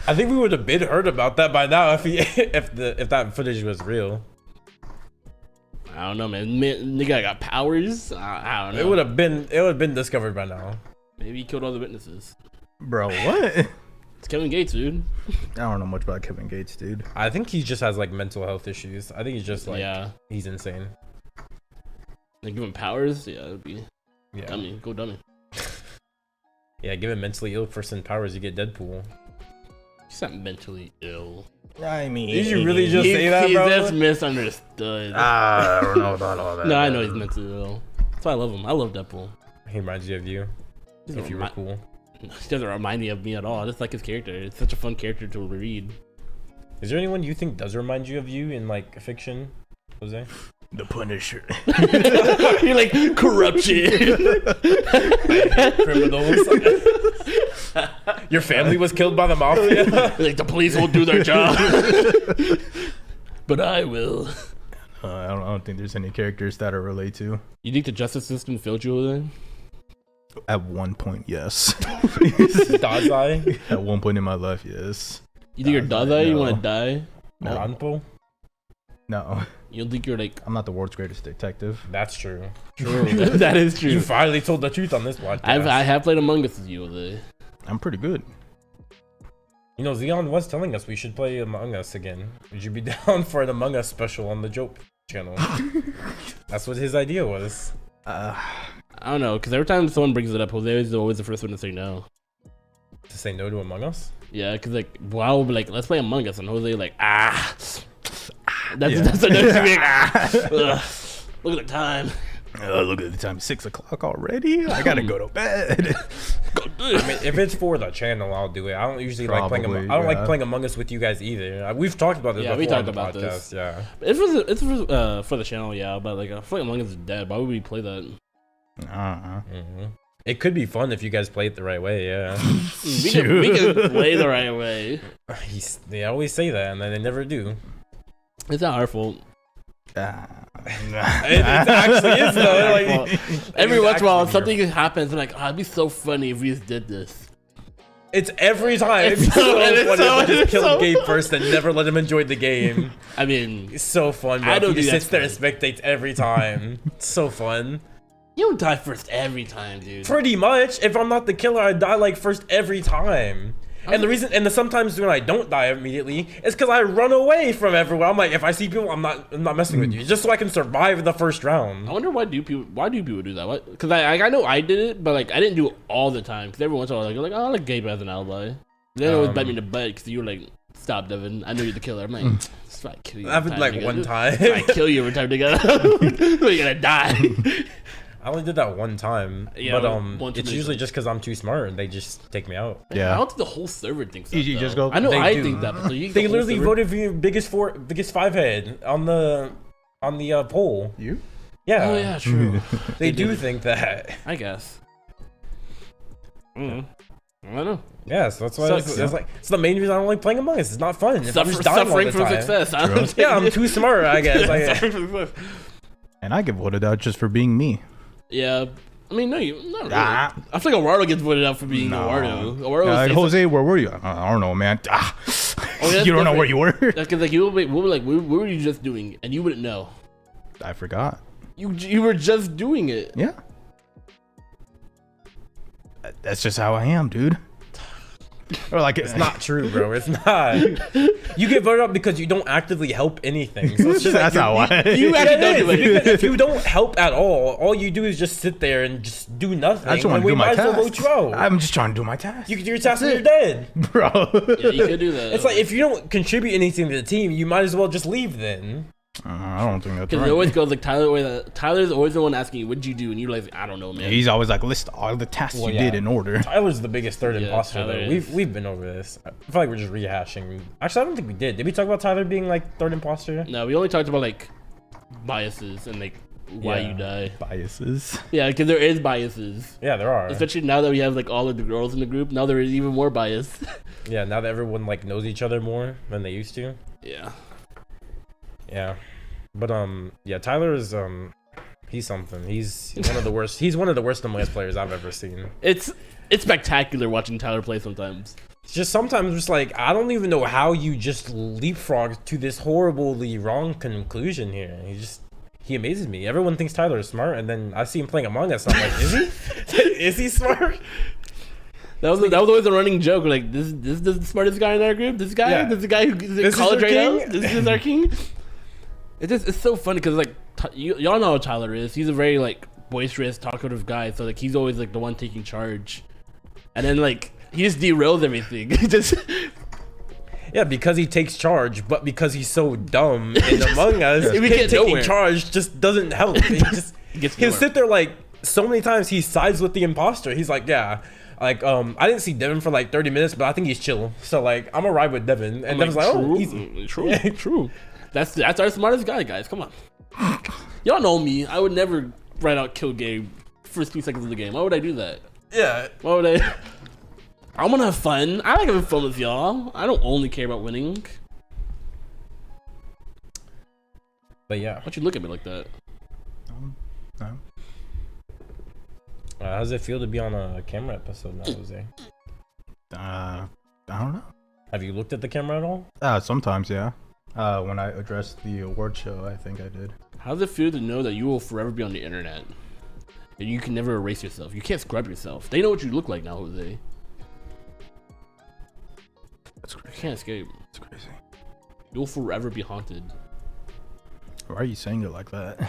I think we would have been heard about that by now if that footage was real.
I don't know, man. Nigga got powers. I don't know.
It would have been discovered by now.
Maybe he killed all the witnesses.
Bro, what?
It's Kevin Gates, dude.
I don't know much about Kevin Gates, dude.
I think he just has like mental health issues. I think he's just like
Yeah.
he's insane.
Like give him powers. Yeah, that'd be
Yeah.
dummy. Go dummy.
Yeah, give him mentally ill person powers, you get Deadpool.
He's not mentally ill.
I mean,
Did you really just say that,
He's
bro?
just misunderstood.
I don't know about all that.
No, I know he's mentally ill. That's why I love him. I love Deadpool.
He reminds you of you. If you were cool.
He doesn't remind me of me at all. I just like his character. It's such a fun character to read.
Is there anyone you think does remind you of you in like fiction, Jose?
The Punisher.
You're like corruption.
Criminals. Your family was killed by the mafia.
Like the police won't do their job, but I will.
I don't think there's any characters that I relate to.
You think the justice system failed you then?
At one point, yes.
Dazai.
At one point in my life, yes.
You think you're Dada? You
No.
want to die?
No.
Ranpo?
No,
You don't think you're like?
I'm not the world's greatest detective.
That's true.
True. That is true.
You finally told the truth on this podcast.
I have played Among Us with you, Jose.
I'm pretty good.
You know, Zeon was telling us we should play Among Us again. Would you be down for an Among Us special on the Jowp channel? That's what his idea was.
I don't know, because every time someone brings it up, Jose is always the first one to say no.
To say no to Among Us?
Yeah, because like, well, I'll be like, let's play Among Us, and Jose like, that's
Yeah.
that's the next thing. Ugh. Look at the time.
Look at the time, 6 o'clock already. I gotta go to bed.
I mean, if it's for the channel, I'll do it. I don't usually like playing. I don't like playing Among Us with you guys either. We've talked about this.
Yeah,
before
we talked
on the
about
podcast.
this.
Yeah.
It's for the channel, yeah. But like, I feel like Among Us is dead. Why would we play that?
It could be fun if you guys play it the right way. Yeah.
we can play the right way.
They always say that, and then they never do.
It's not our fault.
It actually is though. Like,
every once in a while, something happens. I'm like, it'd be so funny if we just did this.
It's every time.
It's so
funny to just kill Gabe first and never let him enjoy the game.
I mean,
It's so fun, bro.
I don't
He just
do that
sits there and spectates every time. It's so fun.
you don't die first every time, dude.
Pretty much. If I'm not the killer, I die like first every time. And the reason, and sometimes when I don't die immediately, is because I run away from everyone. I'm like, if I see people, I'm not messing with you, just so I can survive the first round.
I wonder why do people do that? Because I know I did it, but like I didn't do it all the time. Because every once in a while, like oh, like Gabe as an alibi. Then it always bite me in the butt because you were like, stop, Deven. I know you're the killer. I'm like, just I kill you.
That happened like one time.
I kill you every time together. You're gonna die.
I only did that one time,
Yeah,
but it's usually just because I'm too smart and they just take me out.
I don't think the whole server thinks that.
You just
though.
go-
I know
They
I
do.
think that, but the
They
whole
literally
server-
voted for you biggest five head on the poll.
You?
Yeah.
Oh yeah, true.
They do think that.
I guess. I don't know.
Yeah, so that's why
Sucks,
it's the main reason I don't like playing Among Us. It's not fun. If I'm just dying all
Suffering
the
from
time.
success. I don't
Yeah, I'm too smart, I guess.
Suffering from success.
And I get voted out just for being me.
Yeah. I mean, no, not really.
Ah.
I feel like Eduardo gets voted out for being Eduardo. Eduardo
Like,
says-
Jose, where were you? I don't know, man.
that's
You don't know where you were?
Because like you will be like, what were you just doing? And you wouldn't know.
I forgot.
You were just doing it.
Yeah. That's just how I am, dude. Or like
It's not true, bro. It's not. You get voted out because you don't actively help anything. So it's just
That's how I.
You actually don't do
Because
it.
if you don't help at all you do is just sit there and just do nothing.
I just want
and
to
we
do my
might as well
task.
vote you out.
I'm just trying to do my task.
You can do your task when you're dead.
Bro.
Yeah, you could do that.
It's like if you don't contribute anything to the team, you might as well just leave then.
I don't think that's
Because
right.
it always goes like Tyler's always the one asking you, what'd you do? And you're like, I don't know, man.
He's always like, list all the tasks
Well,
you
yeah.
did in order.
Tyler's the biggest third
Yeah,
imposter
Tyler
though.
is.
We've been over this. I feel like we're just rehashing. Actually, I don't think we did. Did we talk about Tyler being like third imposter?
No, we only talked about like biases and like why
Yeah.
you die.
Biases.
Yeah, because there is biases.
Yeah, there are.
Especially now that we have like all of the girls in the group, now there is even more bias.
Yeah, now that everyone like knows each other more than they used to.
Yeah.
Yeah. But yeah, Tyler is he's something. He's one of the worst. He's one of the worst Among Us players I've ever seen.
It's spectacular watching Tyler play sometimes.
It's just sometimes just like I don't even know how you just leapfrog to this horribly wrong conclusion here. He amazes me. Everyone thinks Tyler is smart, and then I see him playing Among Us. And I'm like, is he? Is he smart?
That was always a running joke. Like this is the smartest guy in our group. This guy,
Yeah.
this is the guy who's in
This is
college
our
right now.
king?
This is our king. It's so funny because like y'all know how Tyler is. He's a very like boisterous, talkative guy. So like he's always like the one taking charge, and then like he just derails everything. Just
Yeah, because he takes charge, but because he's so dumb in Among Us,
We
him
get
taking
nowhere.
charge just doesn't help.
He gets
He'll
nowhere.
sit there like so many times he sides with the imposter. He's like, yeah, like I didn't see Deven for like 30 minutes, but I think he's chill. So like I'm gonna ride with Deven, and
I'm
Deven's like, oh,
true,
easy.
true,
Yeah.
true. That's our smartest guy, guys. Come on, y'all know me. I would never right out kill Gabe first 2 seconds of the game. Why would I do that?
Yeah,
Why would I? I want to have fun. I like having fun with y'all. I don't only care about winning.
but yeah.
Why'd you look at me like that?
No.
How does it feel to be on a camera episode now, Jose?
I don't know.
Have you looked at the camera at all?
Sometimes, yeah. When I addressed the award show, I think I did.
How does it feel to know that you will forever be on the internet? And you can never erase yourself. You can't scrub yourself. They know what you look like now, Jose.
That's
You
crazy.
can't escape.
That's crazy.
You'll forever be haunted.
Why are you saying it like that?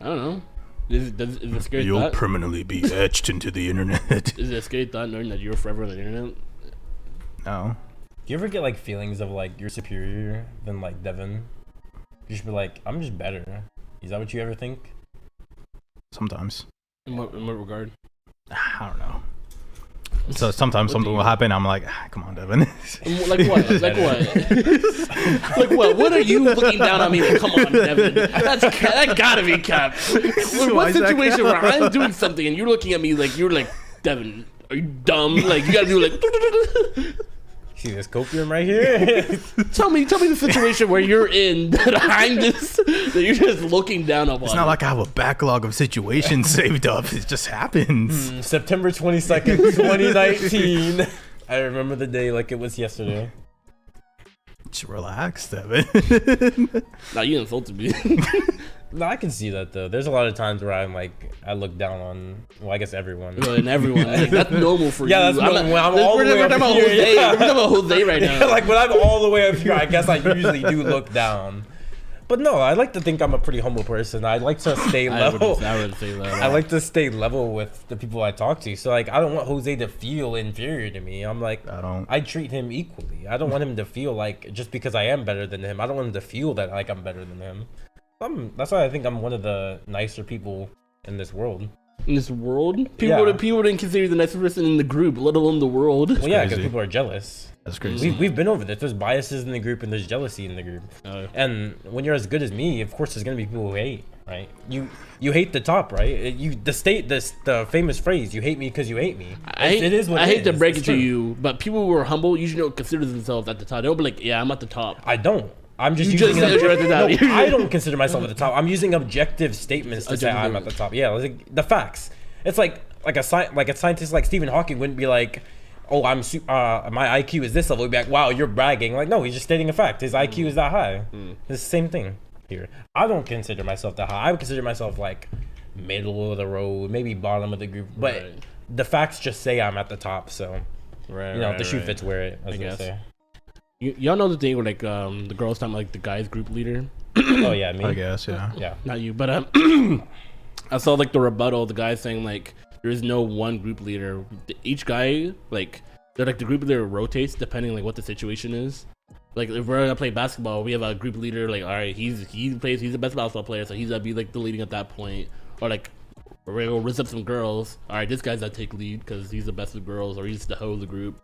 I don't know. Is it a scary
You'll
thought?
permanently be etched into the internet.
Is it a scary thought knowing that you're forever on the internet?
No.
Do you ever get like feelings of like you're superior than like Deven? You should be like, I'm just better. Is that what you ever think?
Sometimes.
In what regard?
I don't know. So sometimes something will happen. I'm like, come on, Deven.
Like what? Like what? Like what? What are you looking down on me? Like, come on, Deven. That gotta be cap. What situation where I'm doing something and you're looking at me like you're like, Deven, are you dumb? Like you gotta do like.
See this copium right here?
Tell me the situation where you're in that I'm just that you're just looking down upon.
It's not like I have a backlog of situations saved up. It just happens.
September 22nd, 2019. I remember the day like it was yesterday.
Just relax, Deven.
Nah, you insulted me.
No, I can see that though. There's a lot of times where I'm like, I look down on, well, I guess everyone.
Well, and everyone. Like, that's normal for
Yeah,
you.
that's normal. I'm all the way
we're
up
talking about
here.
Jose.
Yeah.
We're talking about Jose right now.
Like when I'm all the way up here, I guess I usually do look down. But no, I like to think I'm a pretty humble person. I like to stay level.
I wouldn't say that.
I like to stay level with the people I talk to. So like, I don't want Jose to feel inferior to me. I'm like, I treat him equally. I don't want him to feel like just because I am better than him, I don't want him to feel that like I'm better than him. That's why I think I'm one of the nicer people in this world.
In this world, people didn't consider you the nicest person in the group, let alone the world.
Well, yeah, because people are jealous.
That's crazy.
We've been over this. There's biases in the group and there's jealousy in the group. And when you're as good as me, of course, there's gonna be people who hate, right? You hate the top, right? The famous phrase, "You hate me because you hate me." It is what
I
it
hate
is.
to break
It's
it to
true.
you, but people who are humble usually don't consider themselves at the top. They'll be like, "Yeah, I'm at the top."
I don't. I'm just
You
using
just said you're at the top.
No, I don't consider myself at the top. I'm using objective statements to say I'm at the top. Yeah, like the facts. It's like a scientist like Stephen Hawking wouldn't be like, "Oh, my IQ is this level." He'd be like, "Wow, you're bragging." Like, no, he's just stating a fact. His IQ is that high. It's the same thing here. I don't consider myself that high. I would consider myself like middle of the road, maybe bottom of the group. But the facts just say I'm at the top. So, if the shoe fits, wear it. I guess. Say.
Y'all know the thing where like the girls talking like the guys group leader.
Oh yeah, me.
I guess, yeah.
Yeah.
Not you, but I saw like the rebuttal. The guy saying like there is no one group leader. Each guy like they're like the group leader rotates depending like what the situation is. Like if we're gonna play basketball, we have a group leader. Like all right, he's the best basketball player, so he's gonna be like the leading at that point. Or like we're gonna rinse up some girls. All right, this guy's gonna take lead because he's the best of girls, or he's the hoe of the group.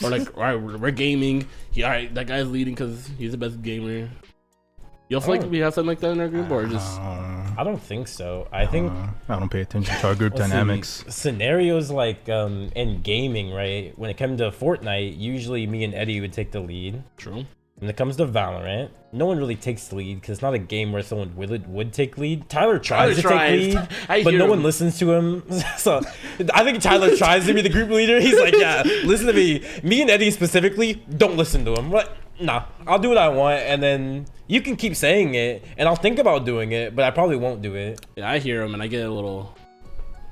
Or like, all right, we're gaming. All right, that guy's leading because he's the best gamer. Y'all feel like we have something like that in our group, or just?
I don't think so. I think
I don't pay attention to our group dynamics.
Scenarios like in gaming, right? When it comes to Fortnite, usually me and Eddie would take the lead.
True.
When it comes to Valorant, no one really takes the lead because it's not a game where someone would take lead. Tyler tries to take lead, but no one listens to him. So I think Tyler tries to be the group leader. He's like, yeah, listen to me. Me and Eddie specifically, don't listen to him. But nah, I'll do what I want, and then you can keep saying it, and I'll think about doing it, but I probably won't do it.
Yeah, I hear him, and I get a little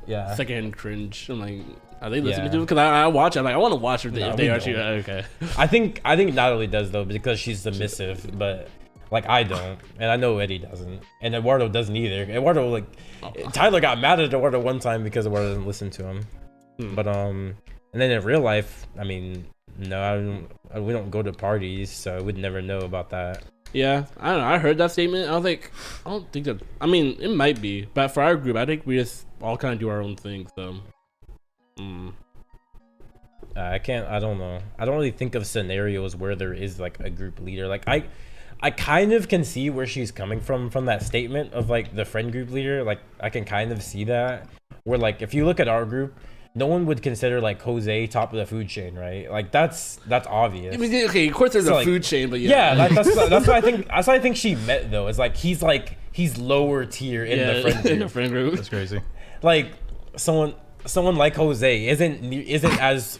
secondhand cringe. I'm like, are they listening to him? Because I watch it. I'm like, I want to watch if they actually okay.
I think Natalie does though because she's submissive, but like I don't, and I know Eddie doesn't, and Eduardo doesn't either. Eduardo Tyler got mad at Eduardo one time because Eduardo doesn't listen to him. But and then in real life, I mean, no, we don't go to parties, so I would never know about that.
Yeah, I don't know. I heard that statement. I was like, I don't think that. I mean, it might be, but for our group, I think we just all kind of do our own thing. So.
I don't know. I don't really think of scenarios where there is like a group leader. Like I kind of can see where she's coming from that statement of like the friend group leader. Like I can kind of see that where like if you look at our group, no one would consider like Jose top of the food chain, right? Like that's obvious.
I mean, okay, of course there's a food chain, but
that's what I think. That's what I think she meant though. Is like he's lower tier in the friend group.
In the friend group.
That's crazy.
Like someone like Jose isn't as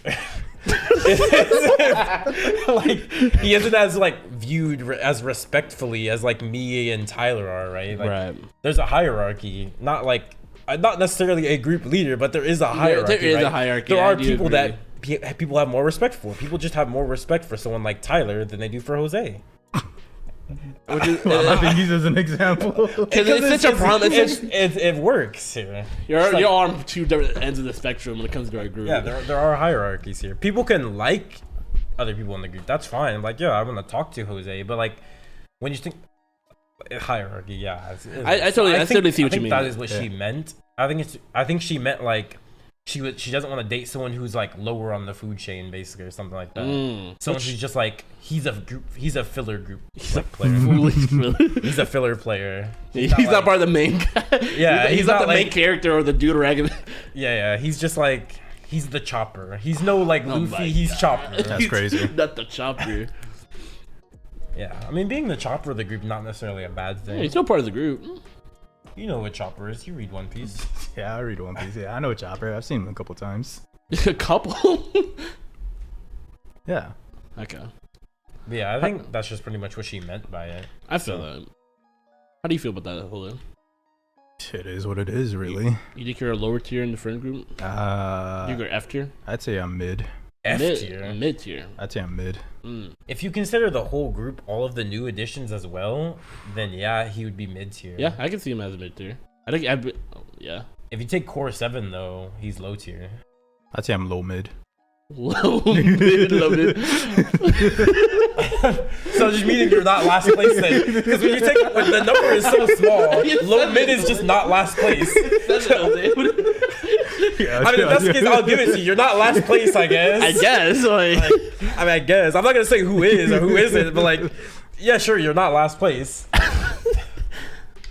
like he isn't as like viewed as respectfully as like me and Tyler are, right? Like, there's a hierarchy, not necessarily a group leader, but there is a hierarchy.
There is a hierarchy.
There are people people have more respect for. People just have more respect for someone like Tyler than they do for Jose.
Which is,
I think he's as an example.
Because it's such a problem.
It works here.
You're on two different ends of the spectrum when it comes to our group.
Yeah, there are hierarchies here. People can like other people in the group. That's fine. Like, yeah, I want to talk to Jose, but like when you think hierarchy, yeah,
I totally see what you mean.
That is what she meant. I think she meant like she doesn't want to date someone who's like lower on the food chain, basically, or something like that. Someone who's just like he's a filler group player. He's a filler player.
He's not part of the main guy.
Yeah,
he's not the main character or the dude ragging.
Yeah, he's just like he's the chopper. He's no like Luffy. He's Chopper.
That's crazy.
Not the chopper.
Yeah, I mean, being the chopper of the group not necessarily a bad thing.
Yeah, he's still part of the group.
You know what Chopper is. You read One Piece.
Yeah, I read One Piece. Yeah, I know Chopper. I've seen him a couple times.
A couple?
Yeah.
Okay.
But yeah, I think that's just pretty much what she meant by it.
I feel that. How do you feel about that, Julio?
It is what it is, really.
You think you're a lower tier in the friend group? You go F tier?
I'd say I'm mid.
F tier.
Mid tier.
I'd say I'm mid.
If you consider the whole group, all of the new additions as well, then yeah, he would be mid tier.
Yeah, I can see him as a mid tier. I think yeah.
If you take Core 7 though, he's low tier.
I'd say I'm low mid.
Low mid, low mid.
So just meaning you're not last place then, because when the number is so small, low mid is just not last place.
Yeah,
I mean, if that's the case, I'll give it to you. You're not last place, I guess.
I guess.
I guess. I'm not gonna say who is or who isn't, but like, yeah, sure, you're not last place.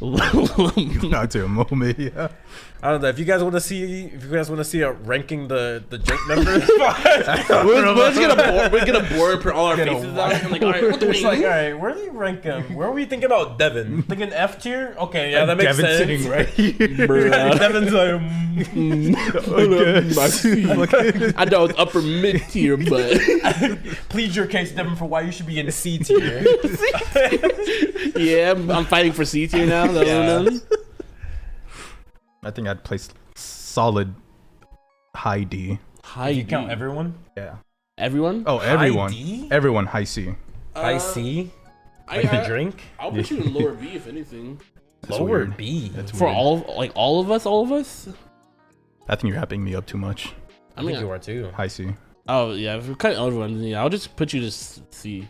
Not to a moment, yeah.
I don't know if you guys want to see a ranking the Jowp members.
we're just gonna bore all our faces out. I'm like, all right, what do we
It's like, all right, where do you rank them? Where are we thinking about Deven? Thinking F tier? Okay, yeah, that makes sense.
Sitting right here.
Deven's like,
I know it's upper mid tier, but
plead your case, Deven, for why you should be in C tier.
Yeah, I'm fighting for C tier now.
Yeah.
I think I'd place solid high D.
High
You
D.
count everyone?
Yeah.
Everyone?
Oh, everyone.
High D?
Everyone high C.
High C? Like the drink?
I'll put you in lower B if anything.
That's
Lower
weird.
B?
That's
For
weird.
all of us?
I think you're hyping me up too much.
I think you are too.
High C.
Oh yeah, if we're cutting everyone, yeah, I'll just put you to C.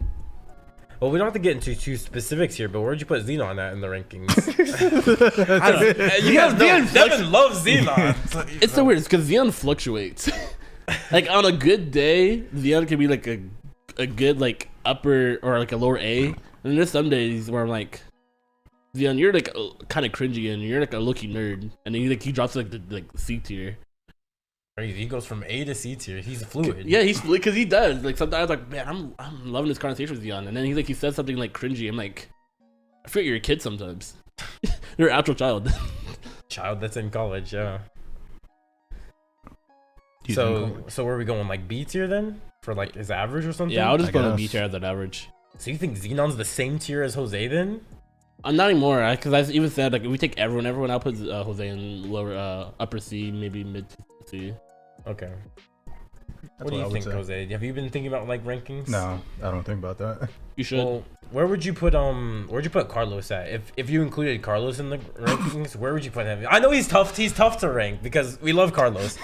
Well, we don't have to get into too specifics here, but where'd you put Xenon at in the rankings? You guys know Deven loves Xenon.
It's so weird, because Xeon fluctuates. Like on a good day, Xeon can be like a good like upper or like a lower A, and then there's some days where I'm like, Xeon, you're like kind of cringy and you're like a looky nerd, and then he drops like the C tier.
Crazy. He goes from A to C tier. He's fluid.
Yeah, he's because he does. Like sometimes I'm like, man, I'm loving this conversation with Xeon, and then he says something like cringy. I'm like, I forget you're a kid sometimes. You're an actual child.
Child that's in college, yeah. So where are we going? Like B tier then? For like his average or something?
Yeah, I'll just put a B tier as an average.
So you think Xenon's the same tier as Jose then?
Not anymore, because I even said like if we take everyone, I'll put Jose in lower upper C, maybe mid C.
Okay.
That's
What do
I
you
would
think,
say.
Jose? Have you been thinking about like rankings?
No, I don't think about that.
You should.
Well, where'd you put Carlos at? If you included Carlos in the rankings, where would you put him? I know he's tough to rank because we love Carlos.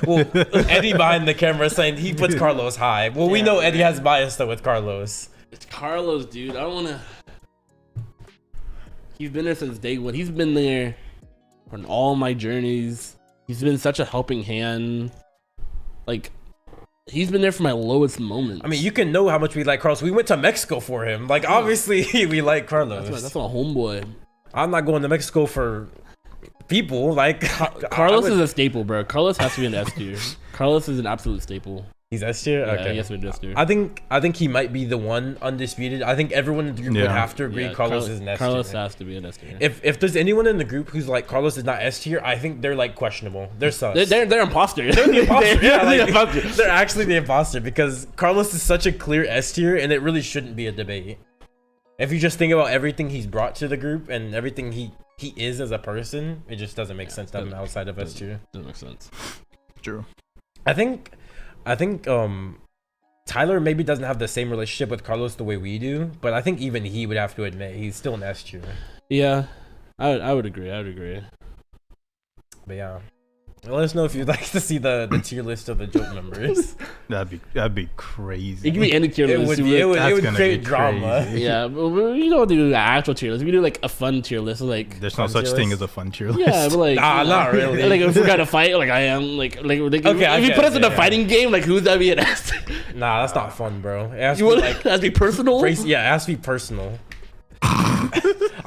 Well, Eddie behind the camera saying he puts Carlos high. Well, we know Eddie has bias though with Carlos.
It's Carlos, dude. I don't wanna. He's been there since day one. He's been there on all my journeys. He's been such a helping hand. Like, he's been there for my lowest moments.
I mean, you can know how much we like Carlos. We went to Mexico for him. Like, obviously, we like Carlos.
That's my homeboy.
I'm not going to Mexico for people. Like,
Carlos is a staple, bro. Carlos has to be an S tier. Carlos is an absolute staple.
He's S tier?
Yeah,
Okay.
he has to be an S tier.
I think he might be the one undisputed. I think everyone in the group would have to agree Carlos is an S tier.
Carlos has to be an S tier.
If there's anyone in the group who's like Carlos is not S tier, I think they're like questionable. They're sus.
They're imposters.
They're the imposter. Yeah,
the
like,
imposter.
They're actually the imposter because Carlos is such a clear S tier, and it really shouldn't be a debate. If you just think about everything he's brought to the group and everything he is as a person, it just doesn't make sense to have him outside of S tier.
Doesn't make sense.
True.
I think I think Tyler maybe doesn't have the same relationship with Carlos the way we do, but I think even he would have to admit he's still an S tier.
Yeah, I would agree. I would agree.
But yeah, let us know if you'd like to see the tier list of the Jowp members.
That'd be crazy.
It could be any tier
It
list.
would be. It would
That's gonna
create
be
drama.
crazy.
Yeah, but we don't do an actual tier list. We do like a fun tier list. Like
There's no
Fun
such
tier
thing
list?
as a fun tier list.
yeah, but like
Not really.
Like if we got to fight, like I am, like
Okay,
if you put us in a fighting game, like who's that be an S?
Nah, that's not fun, bro. It has to
You
be
want
like
that to be personal?
yeah, it has to be personal.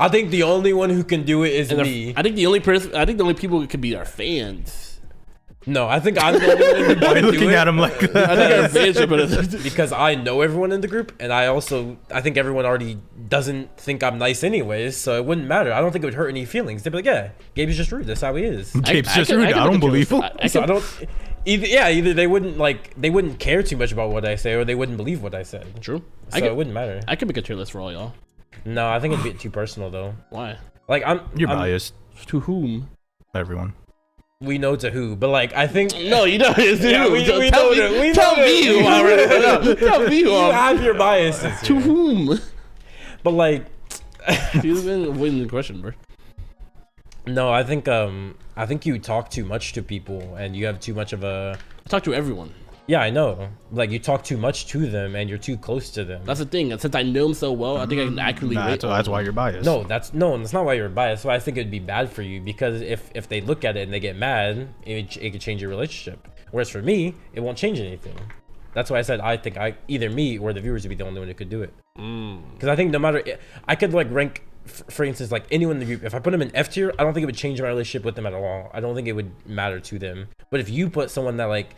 I think the only one who can do it is me.
I think the only person, I think the only people who could be our fans.
No, I think I'm the only one who
Why are
can
you
do
looking
it
at him like
I think our fans should put us.
because I know everyone in the group, and I think everyone already doesn't think I'm nice anyways, so it wouldn't matter. I don't think it would hurt any feelings. They'd be like, yeah, Gabe's just rude. That's how he is.
Gabe's just rude. I don't believe him.
So I don't. Either they wouldn't care too much about what I say, or they wouldn't believe what I said.
True.
So it wouldn't matter.
I could make a tier list for all y'all.
No, I think it'd be too personal though.
Why?
Like
You're
I'm
biased.
To whom?
Everyone.
We know to who, but like I think
No, you know it's
Yeah,
who.
we
Tell
know
me,
that- we
tell
know
me
that-
who already. Tell me who.
you have your biases.
To
Here.
whom?
But like,
You've been avoiding the question, bro.
no, I think you talk too much to people, and you have too much of a.
I talk to everyone.
Yeah, I know. Like you talk too much to them, and you're too close to them.
That's the thing. Since I know them so well, I think I can accurately rate.
That's why you're biased.
That's not why you're biased. So I think it'd be bad for you because if they look at it and they get mad, it could change your relationship. Whereas for me, it won't change anything. That's why I said I think either me or the viewers would be the only one who could do it. Because I think no matter, I could like rank, for instance, like anyone in the group. If I put them in F tier, I don't think it would change my relationship with them at all. I don't think it would matter to them. But if you put someone that like,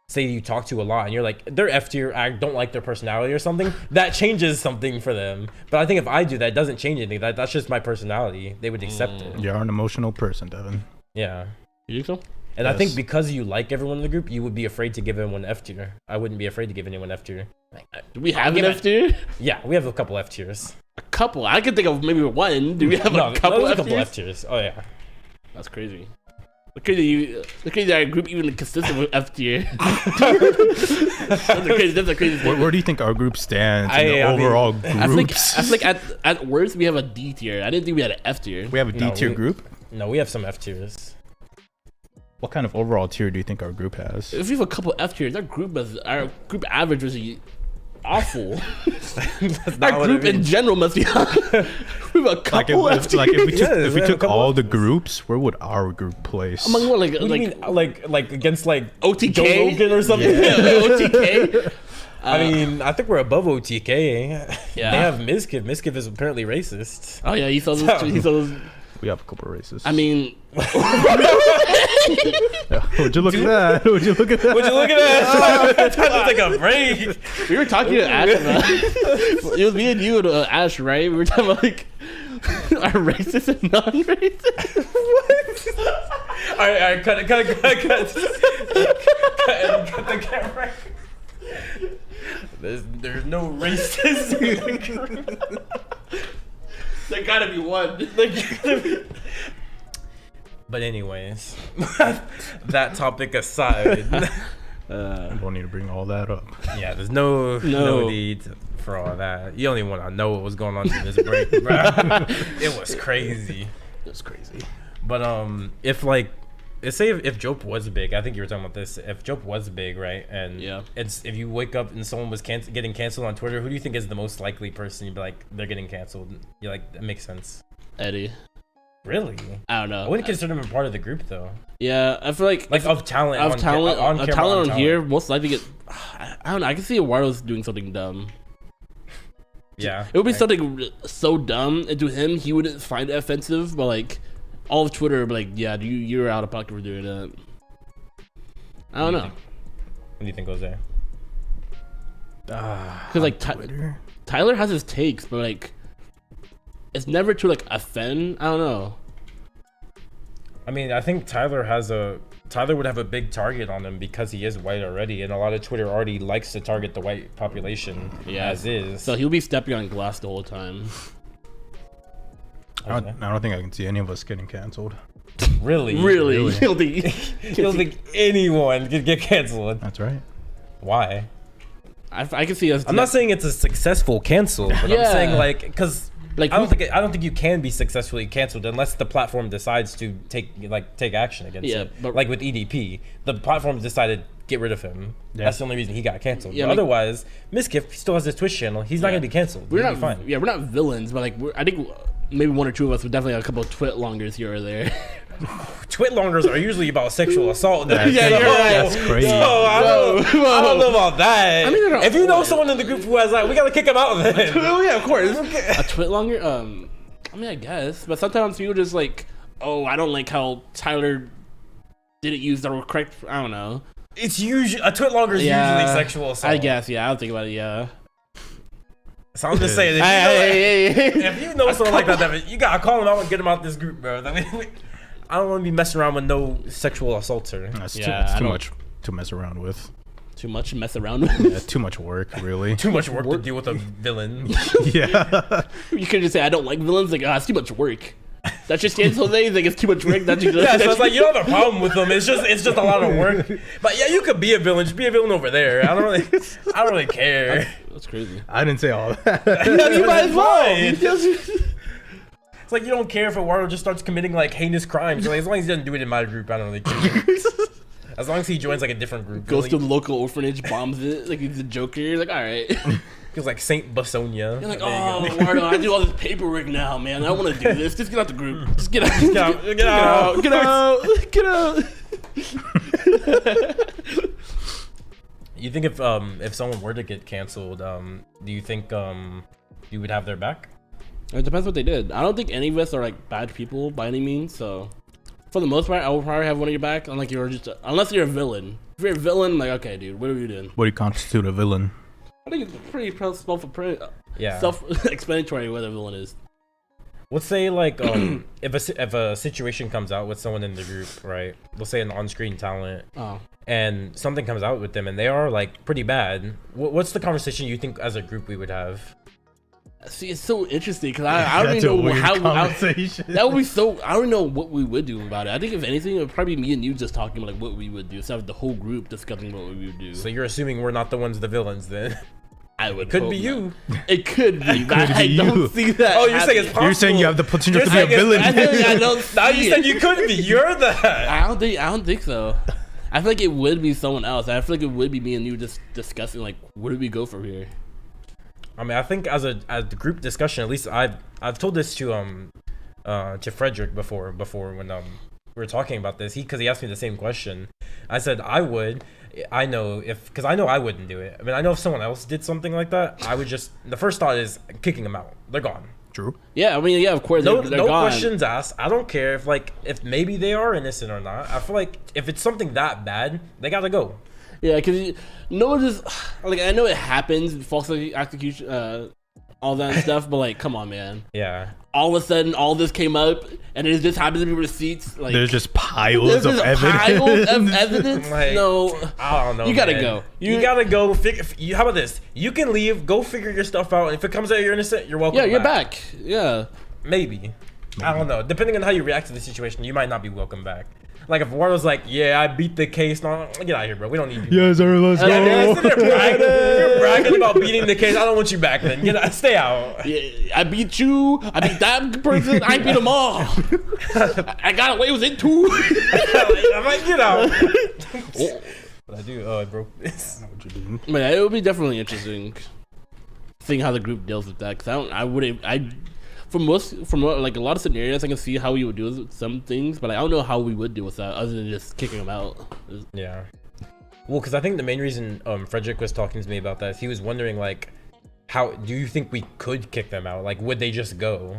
say you talk to a lot and you're like, they're F tier, I don't like their personality or something, that changes something for them. But I think if I do that, it doesn't change anything. That's just my personality. They would accept it.
You're an emotional person, Deven.
Yeah.
You think so?
And I
Yes.
think because you like everyone in the group, you would be afraid to give everyone F tier. I wouldn't be afraid to give anyone F tier.
Do we have an
give
F tier?
Yeah, we have a couple F tiers.
A couple. I can think of maybe one. Do we have a couple
there's
F tiers?
F tiers. Oh yeah.
That's crazy. Look crazy that our group even consists of F tier. That's a crazy thing.
Where do you think our group stands in the
I mean,
overall
I think
groups?
at worst we have a D tier. I didn't think we had an F tier.
We have a D tier
we-
group.
No, we have some F tiers.
What kind of overall tier do you think our group has?
If we have a couple F tiers, our group average was awful. Our group in general must be. We have a couple F tiers.
If we
Yeah,
took
a couple
all
F
the
tiers.
groups, where would our group place?
Among what,
What do you mean, like against like
OTK?
Joe Rogan or something?
OTK?
I mean, I think we're above OTK.
Yeah.
They have Mizkiff. Mizkiff is apparently racist.
Oh yeah, he saw those. He saw those.
We have a couple of races.
I mean,
would you look at that? Would you look at that?
Would you look at that? Time to take a break.
we were talking to Ash about it was me and you and Ash, right? We were talking about like are racist and non-racist.
All right, cut it. Cut the camera. There's no racism.
There gotta be one.
But anyways, that topic aside,
Don't need to bring all that up.
yeah, there's no need for all that. You only want to know what was going on in this break, bro. It was crazy.
That's crazy.
But if like, let's say if Jowp was big, I think you were talking about this. If Jowp was big, right, and
Yeah.
it's if you wake up and someone was getting canceled on Twitter, who do you think is the most likely person? You'd be like, they're getting canceled. You're like, that makes sense.
Eddie.
Really?
I don't know.
I wouldn't consider him a part of the group though.
Yeah, I feel like
Like of talent,
of
on
talent,
on
of
camera,
talent
on
on here, most likely get. I don't know. I can see Eduardo's doing something dumb.
Yeah,
It would be
right.
something so dumb, and to him, he wouldn't find it offensive. But like, all of Twitter would be like, "Yeah, you're out of pocket for doing that." I don't know,
What do you think goes there?
because like
Twitter.
Tyler has his takes, but like, it's never to like offend. I don't know.
I mean, I think Tyler would have a big target on him because he is white already, and a lot of Twitter already likes to target the white population as is.
So he'll be stepping on glass the whole time.
I don't think I can see any of us getting canceled.
Really?
Really? He'll be.
You don't think anyone could get canceled?
That's right.
Why?
I can see us.
I'm not saying it's a successful cancel, but I'm saying like because
Like,
I don't think you can be successfully canceled unless the platform decides to take action against it.
But
like with EDP, the platform decided get rid of him.
Yeah.
That's the only reason he got canceled.
Yeah,
But
like,
otherwise, Miskiff still has his Twitch channel. He's not gonna be canceled.
we're
He'll
not
be fine.
Yeah, we're not villains, but like I think maybe one or two of us would definitely have a couple of twit longers here or there.
Twit longers are usually about sexual assault.
Yeah, you're right. That's crazy.
I don't know about that.
I mean,
if you know someone in the group who has that, we gotta kick him out then.
Oh yeah, of course. A twit longer? I mean, I guess, but sometimes people just like, oh, I don't like how Tyler didn't use the correct. I don't know.
It's usually a twit longer is usually sexual assault.
I guess, yeah. I don't think about it. Yeah.
So I'm just saying, if you know someone like that, Deven, you gotta call him out and get him out this group, bro. I mean, I don't want to be messing around with no sexual assaulter.
That's too much to mess around with.
Too much to mess around with.
Yeah, too much work, really.
Too much work to deal with a villain.
Yeah.
You could just say I don't like villains. Like, it's too much work. That's just cancel things. Like, it's too much work. That's just,
yeah, so it's like you don't have a problem with them. It's just a lot of work. But yeah, you could be a villain. Just be a villain over there. I don't really care.
That's crazy.
I didn't say all that.
You might as well.
It's like you don't care if Eduardo just starts committing like heinous crimes. Like, as long as he doesn't do it in my group, I don't really care. As long as he joins like a different group.
Goes
really.
to the local orphanage, bombs it. Like he's a Joker. You're like, all right.
Feels like Saint Basonia.
You're like, oh, Eduardo, I do all this paperwork now, man. I don't want to do this. Just get out the group. Just get out.
Get out. Get out.
Get out. Get out.
You think if someone were to get canceled, do you think you would have their back?
It depends what they did. I don't think any of us are like bad people by any means. So, for the most part, I will probably have one of your back. Unless you're unless you're a villain. If you're a villain, I'm like, okay, dude, what are you doing?
What do you constitute a villain?
I think it's pretty
Yeah.
self-explanatory what a villain is.
Let's say like if a situation comes out with someone in the group, right? Let's say an on-screen talent, and something comes out with them, and they are like pretty bad. What's the conversation you think as a group we would have?
See, it's so interesting because I don't even know how that would be so. I don't know what we would do about it. I think if anything, it would probably be me and you just talking about like what we would do instead of the whole group discussing what we would do.
So you're assuming we're not the ones, the villains, then?
I would.
Could be you.
It could be. But I don't see that.
Oh, you're saying it's possible.
You're saying you have the potential to be a villain.
I don't
now you said you could be. You're that.
I don't think so. I feel like it would be someone else. I feel like it would be me and you just discussing like where do we go from here.
I mean, I think as the group discussion, at least I've told this to Frederick before when we were talking about this. Because he asked me the same question. I said I would. I know because I know I wouldn't do it. I mean, I know if someone else did something like that, I would just. The first thought is kicking them out. They're gone.
True.
Yeah, I mean, yeah, of course.
No
they're gone.
questions asked. I don't care if maybe they are innocent or not. I feel like if it's something that bad, they gotta go.
Yeah, because no one just like I know it happens, false execution, all that stuff. But like, come on, man.
Yeah.
All of a sudden, all this came up, and it just happens to be receipts. Like
there's just piles of evidence.
Piles of evidence.
Like,
no,
I don't know.
You gotta
man.
go.
You gotta go. How about this? You can leave. Go figure your stuff out. If it comes out you're innocent, you're welcome.
Yeah, you're back. Yeah.
Maybe. I don't know. Depending on how you react to the situation, you might not be welcome back. Like if Eduardo's like, yeah, I beat the case. No, get out of here, bro. We don't need you.
Yeah, sir, let's go.
You're bragging about beating the case. I don't want you back then. Stay out.
Yeah, I beat you. I beat that person. I beat them all. I got away with it too.
I might get out. But I do. Oh, I broke this.
Man, it would be definitely interesting seeing how the group deals with that. Cause from like a lot of scenarios, I can see how we would deal with some things, but I don't know how we would deal with that other than just kicking them out.
Yeah. Well, because I think the main reason Frederick was talking to me about that is he was wondering like, how do you think we could kick them out? Like, would they just go?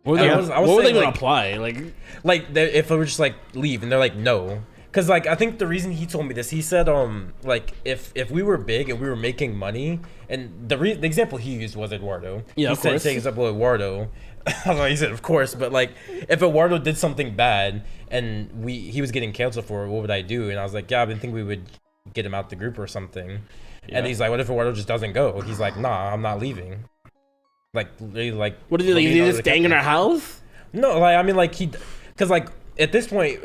What were they gonna apply? Like
if it were just like leave and they're like no. Cause like I think the reason he told me this, he said like if we were big and we were making money, and the example he used was Eduardo.
Yeah,
he
of
said,
course.
Say example Eduardo. I don't know. He said of course, but like if Eduardo did something bad and he was getting canceled for it, what would I do? And I was like, yeah, I didn't think we would get him out the group or something. Yeah. And he's like, what if Eduardo just doesn't go? He's like, nah, I'm not leaving. Like really, like
what is he like? Is he just staying in our house?
No, like I mean, like because like at this point,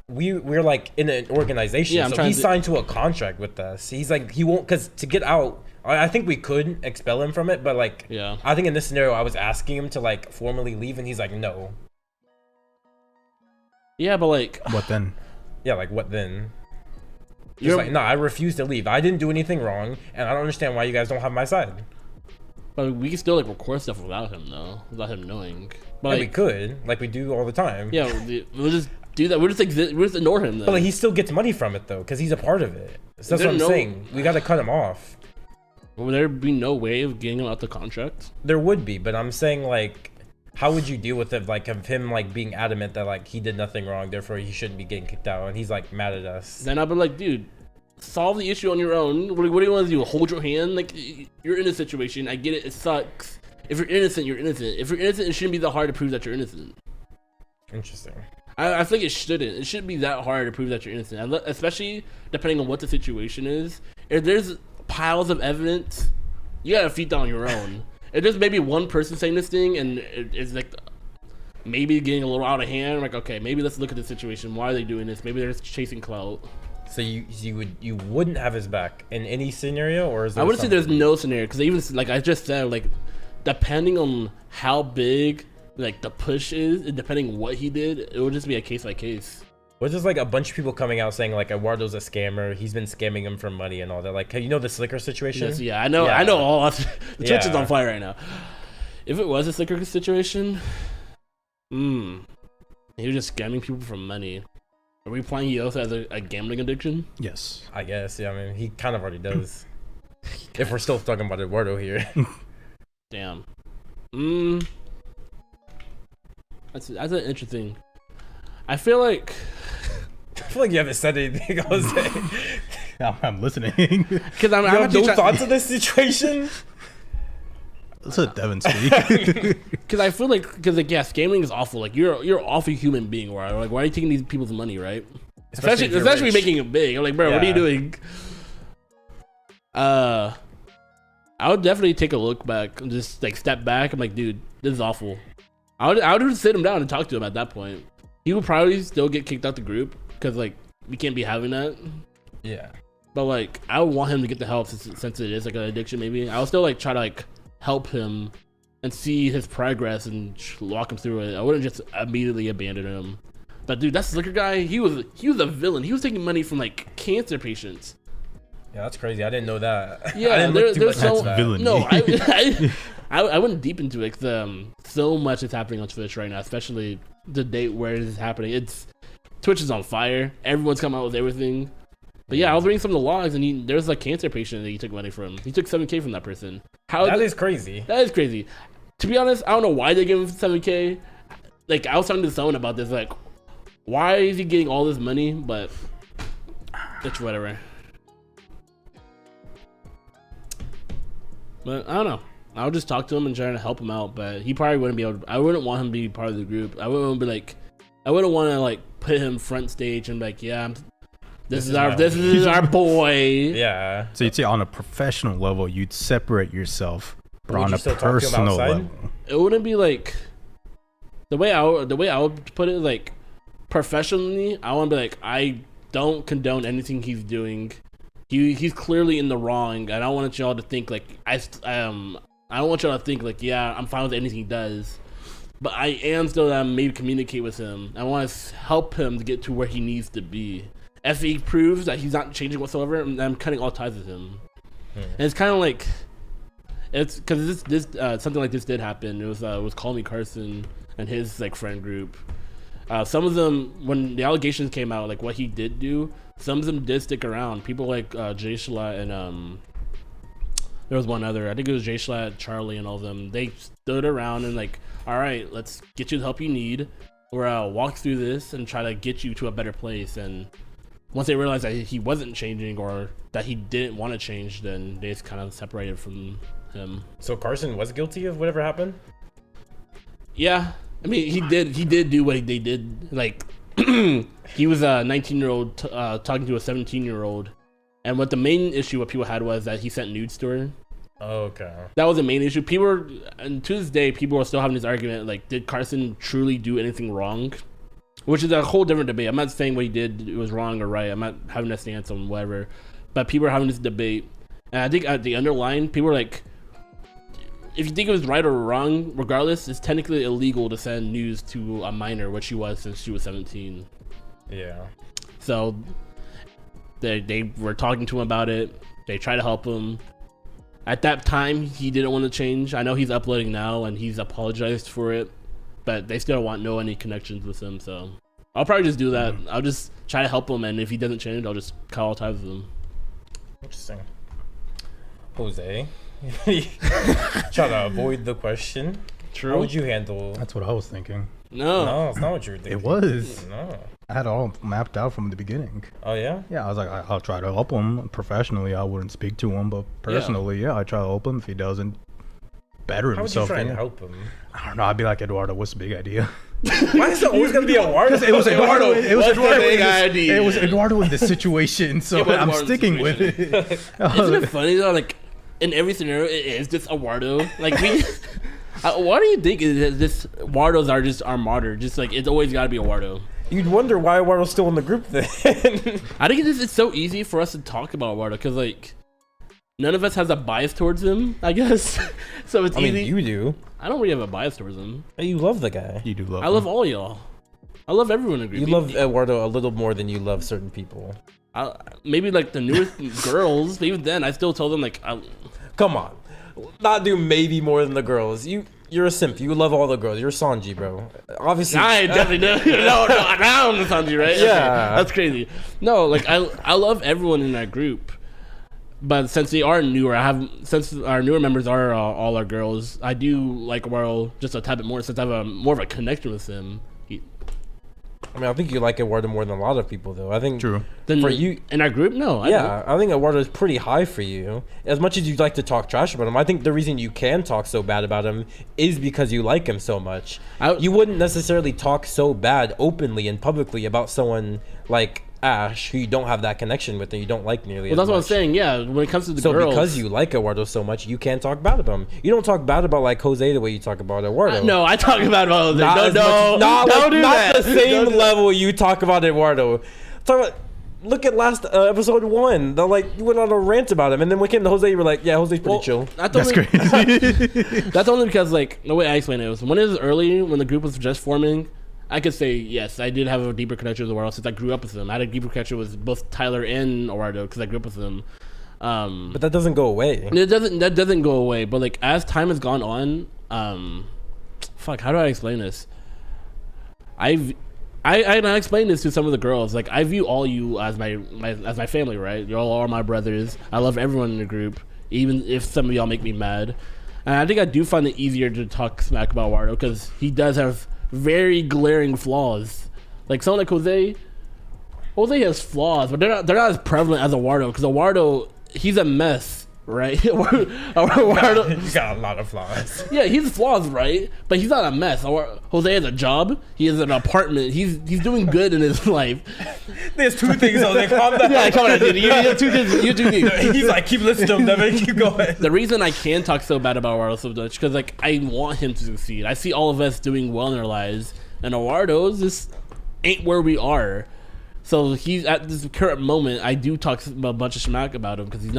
we're like in an organization.
Yeah, I'm
so
trying
he's
to-
signed to a contract with us. He's like, he won't, because to get out, I think we could expel him from it, but like,
Yeah.
I think in this scenario, I was asking him to like formally leave, and he's like, no.
Yeah, but like,
What then?
Yeah, like what then? Just
You're-
like, no, I refuse to leave. I didn't do anything wrong, and I don't understand why you guys don't have my side.
but we can still like record stuff without him though, without him knowing. But
Yeah, we
like,
could, like we do all the time.
yeah, we'll just do that. We'll just ignore him then.
But like, he still gets money from it though, because he's a part of it. So that's
there
what I'm
no-
saying. We got to cut him off.
Will there be no way of getting him out the contract?
There would be, but I'm saying like, how would you deal with it? Like of him like being adamant that like he did nothing wrong, therefore he shouldn't be getting kicked out, and he's like mad at us.
Then I'll be like, dude, solve the issue on your own. What do you want to do? Hold your hand? Like, you're in a situation. I get it. It sucks. If you're innocent, you're innocent. If you're innocent, it shouldn't be that hard to prove that you're innocent.
Interesting.
I think it shouldn't. It shouldn't be that hard to prove that you're innocent, especially depending on what the situation is. If there's piles of evidence, you gotta feed that on your own. If there's maybe one person saying this thing and it's like maybe getting a little out of hand, like, okay, maybe let's look at the situation. Why are they doing this? Maybe they're just chasing clout.
So you wouldn't have his back in any scenario, or is there
I wouldn't say
some-
there's no scenario, because even like I just said, like depending on how big like the push is, and depending what he did, it would just be a case by case.
Was just like a bunch of people coming out saying like Eduardo's a scammer, he's been scamming him for money and all that. Like, you know the Slicker situation?
Yes, yeah, I know.
Yeah.
I know all. The Twitch is
Yeah.
on fire right now. If it was a Slicker situation, he was just scamming people for money. Are we implying he also has a gambling addiction?
Yes.
I guess. Yeah, I mean, he kind of already does. If we're still talking about Eduardo here.
Damn. That's an interesting. I feel like
I feel like you haven't said anything, Jose.
I'm listening.
because I'm
You have
actually
no thoughts on this situation?
Let's let Deven speak.
because I feel like like yeah, scamming is awful. Like you're an awful human being, right? Like why are you taking these people's money, right?
Especially if you're
Especially
rich.
making it big. I'm like, bro, what are you
Yeah.
doing? I would definitely take a look back and just like step back. I'm like, dude, this is awful. I would just sit him down and talk to him at that point. He would probably still get kicked out the group because like we can't be having that.
Yeah.
But like I would want him to get the help since it is like an addiction. Maybe I'll still like try to like help him and see his progress and walk him through it. I wouldn't just immediately abandon him. But dude, that Slicker guy, he was a villain. He was taking money from like cancer patients.
Yeah, that's crazy. I didn't know that.
Yeah,
I didn't look too
there's
much
so
into that.
villain.
no, I went deep into it because so much is happening on Twitch right now, especially the date where it is happening. It's Twitch is on fire. Everyone's coming out with everything. But yeah, I was reading some of the logs, and there's a cancer patient that he took money from. He took 7K from that person.
That is crazy.
That is crazy. To be honest, I don't know why they give him 7K. Like I was talking to someone about this, like, why is he getting all this money? But it's whatever. But I don't know. I would just talk to him and try to help him out. But he probably wouldn't be able to. I wouldn't want him to be part of the group. I wouldn't be like. I wouldn't want to like put him front stage and be like, yeah, this is our boy.
Yeah.
So you'd say on a professional level, you'd separate yourself, but
Would
on
you
a
still talk to him
personal
outside?
level.
It wouldn't be like the way I would put it, like professionally. I want to be like, I don't condone anything he's doing. He's clearly in the wrong, and I don't want y'all to think like I don't want y'all to think like, yeah, I'm fine with anything he does, but I am still maybe communicate with him. I want to help him to get to where he needs to be. If he proves that he's not changing whatsoever, I'm cutting all ties with him. And it's kind of like it's because this something like this did happen. It was Call Me Carson and his like friend group. Some of them, when the allegations came out, like what he did do, some of them did stick around. People like Jay Schlatt and there was one other. I think it was Jay Schlatt, Charlie, and all of them. They stood around and like, all right, let's get you the help you need. We'll walk through this and try to get you to a better place. And once they realized that he wasn't changing or that he didn't want to change, then they just kind of separated from him.
So Carson was guilty of whatever happened?
Yeah, I mean, he did do what they did. Like, he was a 19-year-old talking to a 17-year-old, and what the main issue what people had was that he sent nudes to her.
Okay.
That was the main issue. People were, and to this day, people are still having this argument, like, did Carson truly do anything wrong? which is a whole different debate. I'm not saying what he did it was wrong or right. I'm not having a stance on whatever, but people are having this debate, and I think at the underline, people are like, if you think it was right or wrong, regardless, it's technically illegal to send news to a minor, which she was since she was 17.
Yeah.
So they were talking to him about it. They tried to help him. At that time, he didn't want to change. I know he's uploading now and he's apologized for it, but they still want no any connections with him. So I'll probably just do that. I'll just try to help him, and if he doesn't change, I'll just cut all ties with him.
Interesting. Jose, try to avoid the question.
True.
How would you handle?
That's what I was thinking.
No, it's not what you were thinking.
It was.
No.
I had it all mapped out from the beginning.
Oh yeah.
Yeah, I was like, I'll try to help him professionally. I wouldn't speak to him, but personally, yeah, I try to help him. If he doesn't better
How would you
himself,
try and
then
help him?
I don't know. I'd be like, Eduardo, what's the big idea?
Why is it always gonna be Eduardo?
It was Eduardo. It was
What's the
Eduardo.
big idea?
It was Eduardo in this situation, so
It was
I'm
Eduardo's
sticking with
situation.
it.
Isn't it funny though? Like in every scenario, it is just Eduardo. Like we. Why do you think this Wardos are just our martyr? Just like it's always got to be Eduardo.
You'd wonder why Eduardo's still in the group then.
I think it's so easy for us to talk about Eduardo because like none of us has a bias towards him. I guess so. It's
I
easy.
mean, you do.
I don't really have a bias towards him.
You love the guy.
You do love
I love all y'all. I love everyone in the group.
You love Eduardo a little more than you love certain people.
Maybe like the newer girls. But even then, I still tell them like.
Come on, not do maybe more than the girls. You're a simp. You love all the girls. You're Sanji, bro. Obviously.
I definitely no. I'm the Sanji, right?
Yeah.
Okay, that's crazy. No, like I love everyone in that group, but since they are newer, since our newer members are all our girls, I do like Eduardo just a tad bit more since I have more of a connection with him.
I mean, I think you like Eduardo more than a lot of people, though. I think
True.
Then
for you,
in our group, no.
I think Eduardo is pretty high for you. As much as you'd like to talk trash about him, I think the reason you can talk so bad about him is because you like him so much. You wouldn't necessarily talk so bad openly and publicly about someone like Ash, who you don't have that connection with and you don't like nearly as
Well, that's
much.
what I'm saying. Yeah, when it comes to the
So
girls,
because you like Eduardo so much, you can't talk bad about him. You don't talk bad about like Jose the way you talk about Eduardo.
no, I talk about Jose.
Not as much- not
don't do
not
that.
the same level you talk about Eduardo. Look at last episode 1. You went on a rant about him, and then when it came to Jose, you were like, "Yeah, Jose's pretty chill."
That's crazy.
That's only because like the way I explain it was when it was early, when the group was just forming. I could say yes, I did have a deeper connection with Eduardo since I grew up with him. I had a deeper connection with both Tyler and Eduardo because I grew up with them.
But that doesn't go away.
That doesn't go away. But like as time has gone on, how do I explain this? I explained this to some of the girls. Like I view all you as my family, right? You all are my brothers. I love everyone in the group, even if some of y'all make me mad. And I think I do find it easier to talk smack about Eduardo because he does have very glaring flaws. Like someone like Jose has flaws, but they're not as prevalent as Eduardo because Eduardo, he's a mess, right? Eduardo,
He's got a lot of flaws.
yeah, he's flaws, right? But he's not a mess. Jose has a job. He has an apartment. He's doing good in his life.
There's 2 things, Jose. Calm down.
Yeah, come on, dude. You have 2 things. You do things.
He's like, keep listening to him, Deven. Keep going.
The reason I can talk so bad about Eduardo so much because like I want him to succeed. I see all of us doing well in our lives, and Eduardo just ain't where we are. So he's at this current moment. I do talk a bunch of smack about him because he's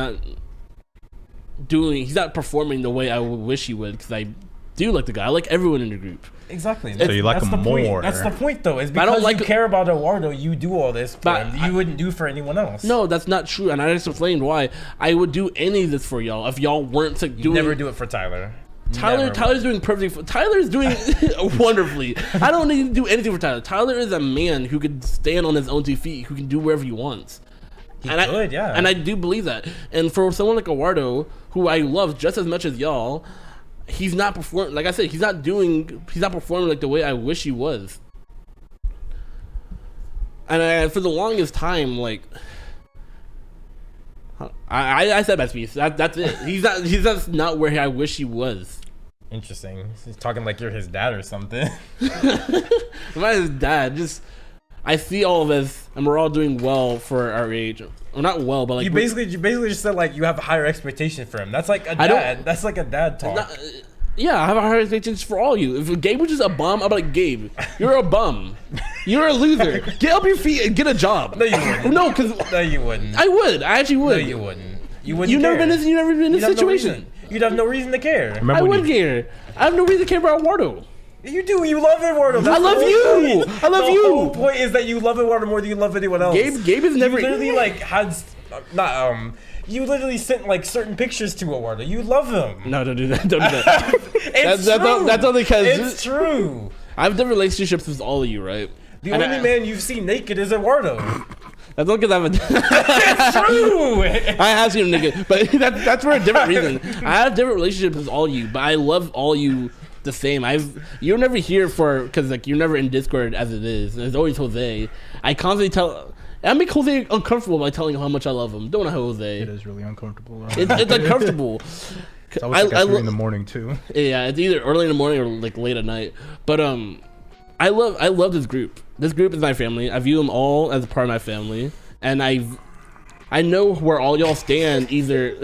not performing the way I wish he would. Because I do like the guy. I like everyone in the group.
Exactly.
So you like
That's
him
the point.
more.
That's the point, though. Is
But I don't
because
like-
you care about Eduardo, you do all this for
But
him. You wouldn't do for anyone else.
No, that's not true. And I just explained why I would do any of this for y'all if y'all weren't like,
you
doing.
never do it for Tyler.
Tyler's doing perfectly. Tyler's doing wonderfully. I don't need to do anything for Tyler. Tyler is a man who can stand on his own 2 feet, who can do whatever he wants. And I do believe that. And for someone like Eduardo, who I love just as much as y'all, he's not performing. Like I said, he's not performing like the way I wish he was. And for the longest time, like I said my piece. That's it. He's just not where I wish he was.
Interesting. He's talking like you're his dad or something.
I'm not his dad. Just I see all of us, and we're all doing well for our age. Well, not well, but like
You basically just said like you have a higher expectation for him. That's like a dad. That's like a dad talk.
Yeah, I have higher expectations for all you. If Gabe was just a bum, I'm like, Gabe, you're a bum. You're a loser. Get up your feet and get a job.
No, you wouldn't.
No, because
No, you wouldn't.
I would. I actually would.
No, you wouldn't. You wouldn't.
You've never
care.
been in this situation.
No reason. You'd have no reason to care.
Remember
I
when
would care. I have no reason to care about Eduardo.
You do. You love Eduardo.
I love you. I love
The
you.
whole point is that you love Eduardo more than you love anyone else.
Gabe is never.
You literally like had not You literally sent like certain pictures to Eduardo. You love him.
No, don't do that. Don't do that.
It's
That's
true.
that's only because
It's true.
I have different relationships with all of you, right?
The
And
only man you've seen naked is Eduardo.
That's not because I have a.
It's true.
I have seen him nigga, but that's for a different reason. I have different relationships with all you, but I love all you the same. You're never here for because like you're never in Discord as it is. There's always Jose. I constantly I make Jose uncomfortable by telling him how much I love him. Don't I, Jose?
It is really uncomfortable.
It's uncomfortable.
It's always like at 3 in the morning too.
Yeah, it's either early in the morning or like late at night. But I love this group. This group is my family. I view them all as a part of my family, and I know where all y'all stand. Either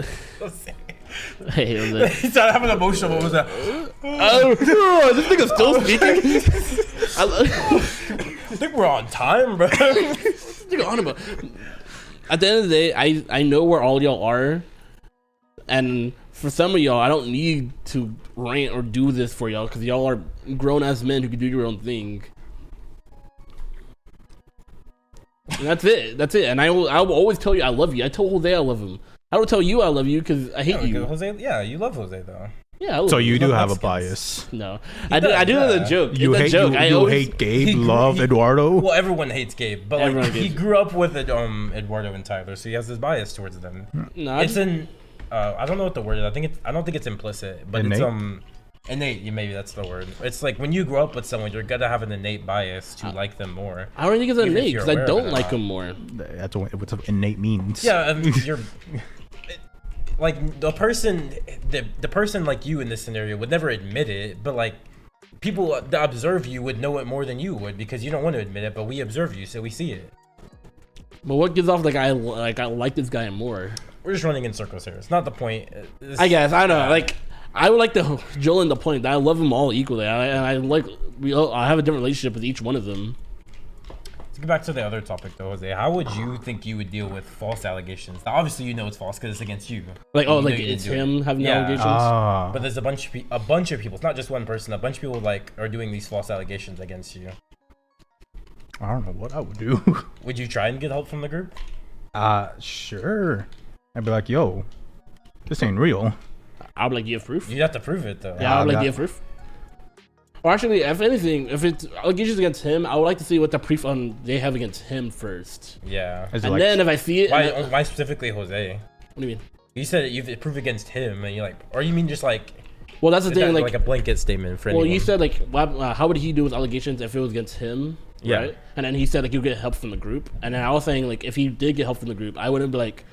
hey, Jose.
He started having an emotional. What was that?
This nigga's still speaking.
I think we're on time, bro.
Nigga on about. At the end of the day, I know where all y'all are, and for some of y'all, I don't need to rant or do this for y'all because y'all are grown ass men who can do your own thing. And that's it. That's it. And I will always tell you I love you. I told Jose I love him. I don't tell you I love you because I hate you.
Jose, yeah, you love Jose though.
Yeah. I love
So you do
love
have a
Mexicans.
bias.
No,
He
I do.
does,
I do
yeah.
as a joke.
You
It's a
hate
joke.
you hate Gabe,
he-
love
he-
Eduardo.
Well, everyone hates Gabe, but like
Everyone
he
hates-
grew up with Eduardo and Tyler, so he has this bias towards them.
No, I
It's an I don't know what the word is. I don't think it's implicit, but
Innate?
it's innate. Maybe that's the word. It's like when you grow up with someone, you're gonna have an innate bias to like them more.
I don't think it's
even if
innate
you're
because I
aware of
don't
it or
like
not.
him more.
That's what innate means.
Yeah, I mean, like the person like you in this scenario would never admit it, but like people that observe you would know it more than you would because you don't want to admit it, but we observe you, so we see it.
But what gives off I like this guy more?
We're just running in circles here. It's not the point.
I guess I don't know. Like I would like to drill in the point that I love them all equally. I have a different relationship with each one of them.
Let's get back to the other topic though, Jose. How would you think you would deal with false allegations? Now, obviously, you know it's false because it's against you.
Like
You know
like
you didn't
it's
do it.
him having
Yeah.
allegations.
But there's a bunch of people. It's not just one person. A bunch of people like are doing these false allegations against you.
I don't know what I would do.
Would you try and get help from the group?
Sure. I'd be like, yo, this ain't real.
I would like give proof.
You'd have to prove it though.
Yeah, I would like
that-
give proof. Or actually, if anything, if it's allegations against him, I would like to see what the proof they have against him first.
Yeah.
Is it
And
like,
then if I see it,
Why specifically Jose?
what do you mean?
You said you've proved against him, and you're like, or you mean just like,
Well, that's the
is
thing.
that
Like,
a blanket statement for
well,
anyone?
you said like, how would he do with allegations if it was against him?
Yeah.
Right? And then he said like you get help from the group. And then I was saying like if he did get help from the group, I wouldn't be like,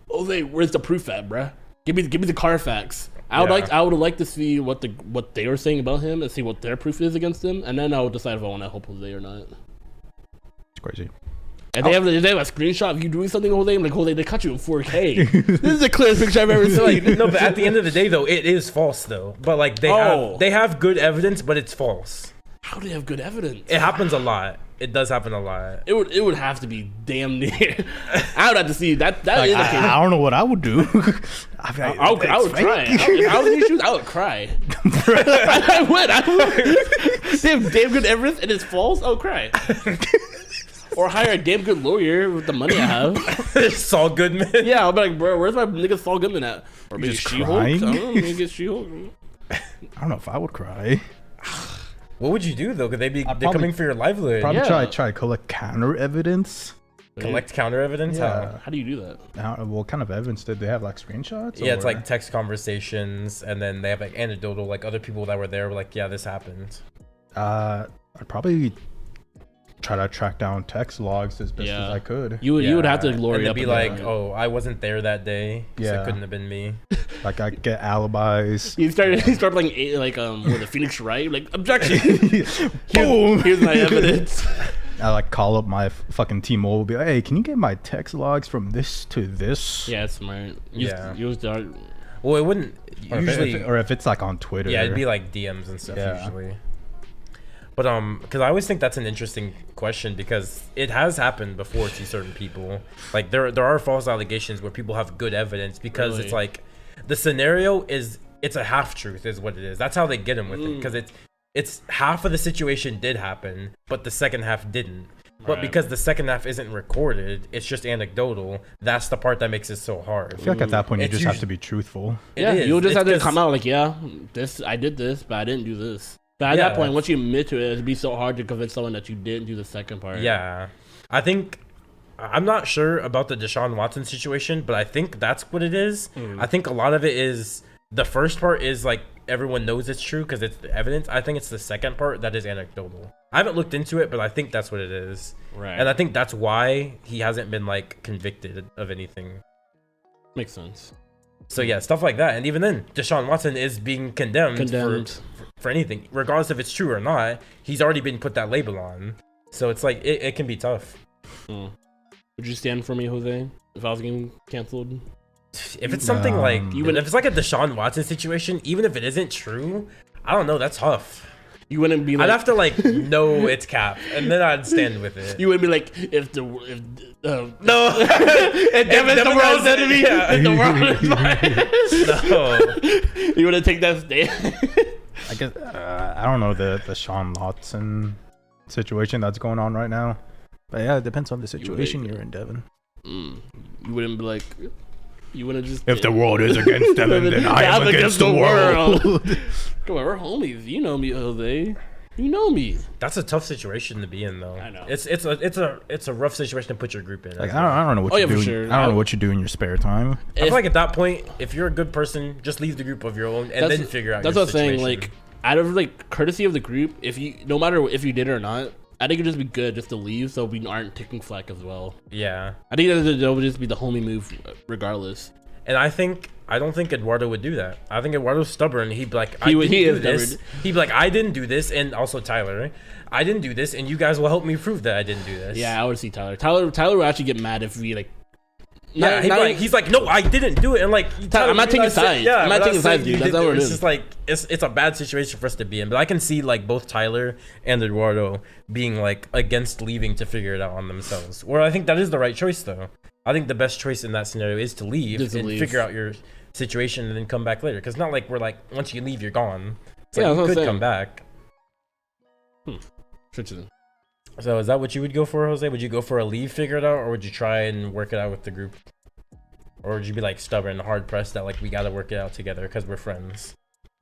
Jose, where's the proof at, bruh? Give me the Carfax. I would like to see what they were saying about him and see what their proof is against him, and then I would decide if I want to help Jose or not.
it's crazy.
If they have a screenshot of you doing something, Jose, I'm like, Jose, they caught you in 4K. This is the clearest picture I've ever
So, like,
seen.
no, but at the end of the day, though, it is false, though. But like they have good evidence, but it's false.
How do they have good evidence?
It happens a lot. It does happen a lot.
It would have to be damn near. I would have to see that. That
Like,
is the case.
I don't know what I would do.
I would cry. If I was in these shoes, I would cry. I would. They have damn good evidence and it's false. I would cry. Or hire a damn good lawyer with the money I have.
Saul Goodman.
Yeah, I'll be like, bro, where's my nigga Saul Goodman at? Or maybe
just
She-Hulk? I
crying?
don't know, maybe get She-Hulk.
I don't know if I would cry.
What would you do though? Could they're
probably-
coming for your livelihood?
Probably
Yeah.
try to collect counter evidence.
Collect counter evidence.
Yeah.
How do you do that?
What kind of evidence did they have? Like screenshots?
Yeah, it's
or-
like text conversations, and then they have like anecdotal, like other people that were there were like, yeah, this happened.
I'd probably try to track down text logs as best
Yeah.
as I could.
You would have to
Yeah,
glory
and
up
they'd be
in
like,
that.
oh, I wasn't there that day, so
Yeah.
it couldn't have been me.
Like I get alibis.
You start playing with the Phoenix Wright, like objection.
Boom.
Here's my evidence.
I like call up my fucking T-Mobile, be like, hey, can you get my text logs from this to this?
Yeah, it's smart.
Yeah.
You start.
Well, it wouldn't. Usually,
or if it's like on Twitter.
yeah, it'd be like DMs and stuff
Yeah.
usually. But because I always think that's an interesting question because it has happened before to certain people. Like there are false allegations where people have good evidence because
Really?
it's like the scenario is it's a half truth is what it is. That's how they get him with it because it's half of the situation did happen, but the second half didn't. But
Right.
because the second half isn't recorded, it's just anecdotal. That's the part that makes it so hard.
I feel like at that point you
It's
just have
usu-
to be truthful.
Yeah,
is.
you'll just
It's
have to
'cause-
come out like, yeah, I did this, but I didn't do this. But at
Yeah.
that point, once you admit to it, it'd be so hard to convince someone that you didn't do the second part.
Yeah, I think I'm not sure about the Deshaun Watson situation, but I think that's what it is. I think a lot of it is the first part is like everyone knows it's true because it's the evidence. I think it's the second part that is anecdotal. I haven't looked into it, but I think that's what it is.
Right.
And I think that's why he hasn't been like convicted of anything.
Makes sense.
So yeah, stuff like that. And even then, Deshaun Watson is being condemned. For anything, regardless if it's true or not. He's already been put that label on. So it's like it can be tough.
Would you stand for me, Jose, if I was getting canceled?
If it's something like
You wouldn't-
if it's like a Deshaun Watson situation, even if it isn't true, I don't know, that's tough.
You wouldn't be like.
I'd have to like know it's cap, and then I'd stand with it.
You would be like, if
No,
if Deven's the
Deven
world's
has-
enemy,
yeah.
if the world is mine.
no.
You want to take that stand?
I guess I don't know the Sean Watson situation that's going on right now, but yeah, it depends on the situation you're in, Devin.
You wouldn't be like. You wouldn't just.
If the world is against Devin, then I am against the world.
Come on, we're homies. You know me, Jose. You know me.
That's a tough situation to be in, though.
I know.
It's a rough situation to put your group in.
Like I don't know what
Oh,
you
yeah, for
do.
sure.
I don't know what you do in your spare time.
I feel like at that point, if you're a good person, just leave the group of your own and then figure out.
That's
your
what I'm saying.
situation.
Like, out of like courtesy of the group, if you, no matter if you did it or not, I think it'd just be good just to leave so we aren't taking flack as well.
yeah.
I think that would just be the homie move, regardless.
And I don't think Eduardo would do that. I think Eduardo's stubborn. He'd be like,
He
didn't
is
do this.
stubborn.
He'd be like, I didn't do this, and also Tyler, I didn't do this, and you guys will help me prove that I didn't do this.
Yeah, I would see Tyler. Tyler would actually get mad if we like.
Yeah, he's like, no, I didn't do it, and like,
Tyler, I'm not
you're
taking sides.
Yeah,
I'm not
we're
taking
saying
sides,
you
dude. That's
did
not what it
It's
is.
just like it's a bad situation for us to be in. But I can see like both Tyler and Eduardo being like against leaving to figure it out on themselves. Where I think that is the right choice, though. I think the best choice in that scenario is to leave
Just to
and
leave.
figure out your situation and then come back later. Because not like we're like once you leave, you're gone. It's
Yeah,
like
that's
you
what I'm
could
saying.
come back.
Interesting.
So is that what you would go for, Jose? Would you go for a leave, figure it out, or would you try and work it out with the group? Or would you be like stubborn, hard pressed that like we gotta work it out together because we're friends?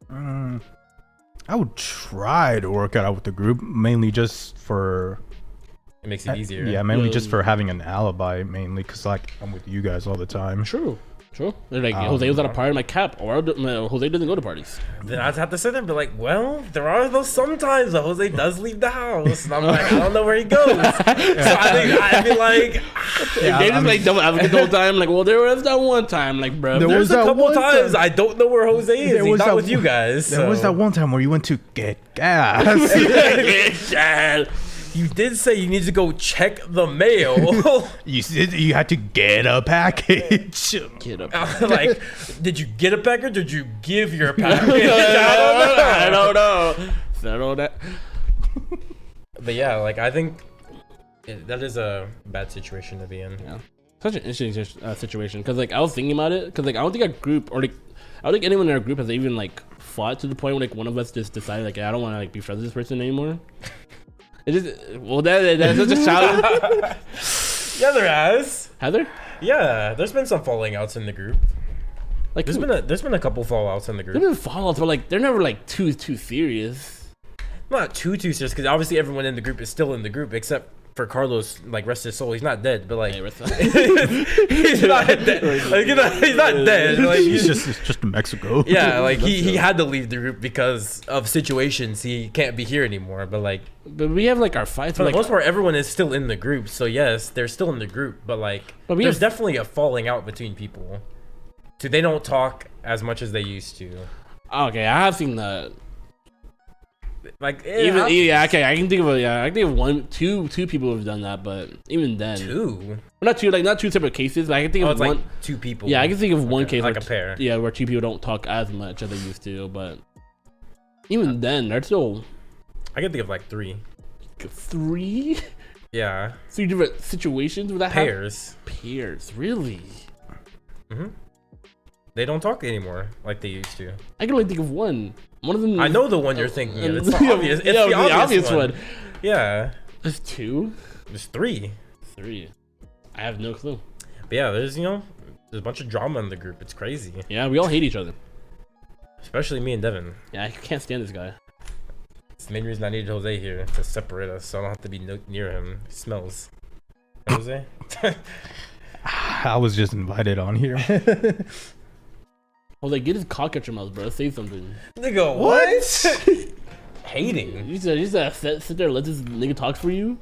I would try to work it out with the group, mainly just for
It makes it easier.
yeah, mainly just for having an alibi, mainly because like I'm with you guys all the time.
True. They're like, Jose was at a party. I'm like, Cap, or Jose doesn't go to parties.
Then I'd have to sit there and be like, well, there are those sometimes that Jose does leave the house. And I'm like, I don't know where he goes. So I think I'd be like,
They just like double advocate the whole time. Like, well, there was that one time, like, bro.
There
there's
was
a
that
couple
one
times
time.
I don't know where Jose is.
There
He's
was
not
that
with you
one-
guys.
There was that one time where you went to get gas.
You did say you need to go check the mail.
You said you had to get a package.
Get up.
Like, did you get a package or did you give your package?
I don't know. Settle that.
But yeah, like I think that is a bad situation to be in.
Yeah. Such an interesting situation because like I was thinking about it because like I don't think our group or like I don't think anyone in our group has even like fought to the point where like one of us just decided like I don't want to like be friends with this person anymore. It just well that's such a challenge.
Yeah, there has.
Heather,
Yeah, there's been some falling outs in the group.
like
There's been a couple fallouts in the group.
there's been fallouts, but like they're never like too serious.
Not too serious because obviously everyone in the group is still in the group except for Carlos. Like rest his soul, he's not dead, but like
Hey, rest-
he's not dead. Like, he's not dead. Like
It's just Mexico.
yeah, like he had to leave the group because of situations. He can't be here anymore. But like
But we have like our fights.
for the
Like,
most part, everyone is still in the group. So yes, they're still in the group. But like
But we
there's
have-
definitely a falling out between people. So they don't talk as much as they used to.
okay, I have seen that.
Like
Even yeah, okay, I can think of one, two people who've done that, but even then,
two.
Well, not two separate cases. But I can think of
it's
one.
like two people.
Yeah, I can think of one
Okay,
case
like
where
a pair.
Yeah, where two people don't talk as much as they used to, but even then, they're still
I can think of like three.
three.
Yeah.
Three different situations where that
Pairs.
Pairs, really?
Mm-hmm. They don't talk anymore like they used to.
I can only think of one. One of them.
I know the one you're thinking of. It's the obvious. It's the obvious one. Yeah.
There's two.
There's three.
Three. I have no clue.
But yeah, there's a bunch of drama in the group. It's crazy.
Yeah, we all hate each other.
Especially me and Deven.
Yeah, I can't stand this guy.
It's the main reason I needed Jose here to separate us, so I don't have to be near him. He smells. Jose.
I was just invited on here.
I was like, get his cock out your mouth, bro. Say something.
Nigga, what? Hating.
You just sit there and let this nigga talk for you?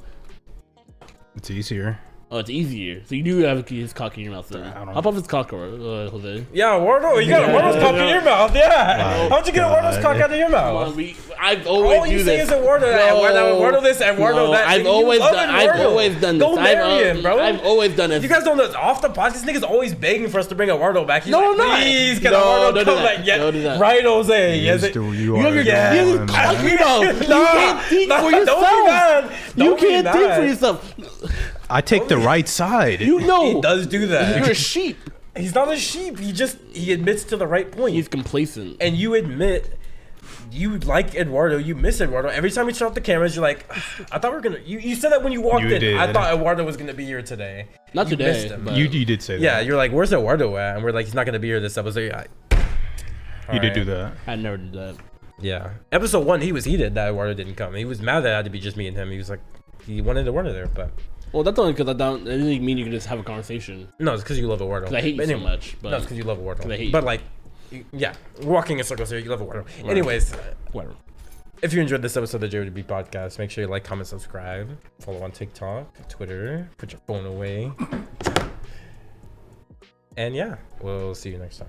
It's easier.
Oh, it's easier. So you do have his cock in your mouth then.
I don't
Hop off his cock, Jose.
Yeah, Wardo, you got a Wardo's cock in your mouth. Yeah.
My
How'd you get a Wardo's cock out of your mouth?
I've always
All you
do
say
this.
is a Wardo that, Wardo this, and Wardo that.
I've
You
always
love
done.
Eduardo.
I've always done this.
Go marry him, bro.
I've always done this.
You guys don't know. Off the podcast, this nigga's always begging for us to bring Eduardo back. He's
No,
like,
I'm not.
please, can
No,
Eduardo
don't do
come
that.
back? Yeah,
Don't do that.
right, Jose. Yes,
Yes, you
You
are
have your
going.
cock in your mouth. You can't think for
Don't be
yourself.
mad.
You
Don't be
can't think
mad.
for yourself.
I take the right side.
You know.
He does do that.
You're a sheep.
He's not a sheep. He admits to the right point.
He's complacent.
And you admit you like Eduardo, you miss Eduardo. Every time you turn off the cameras, you're like, I thought we were gonna. You said that when you walked
You
in.
did.
I thought Eduardo was gonna be here today.
Not
You
today.
missed him.
But
You did say that.
Yeah, you're like, where's Eduardo at? And we're like, he's not gonna be here this episode.
You did do that.
I never did that.
Yeah. Episode 1, he was heated that Eduardo didn't come. He was mad that it had to be just me and him. He was like, he wanted Eduardo there, but
Well, that's only because I don't. It doesn't mean you can just have a conversation.
no, it's because you love Eduardo.
Because I hate you
But
so
anyway,
much. But
No, it's because you love Eduardo.
'Cause I hate you.
But like, yeah, we're walking in circles here. You love Eduardo. Anyways,
whatever.
if you enjoyed this episode of the JOB podcast, make sure you like, comment, subscribe, follow on TikTok, Twitter, put your phone away. And yeah, we'll see you next time.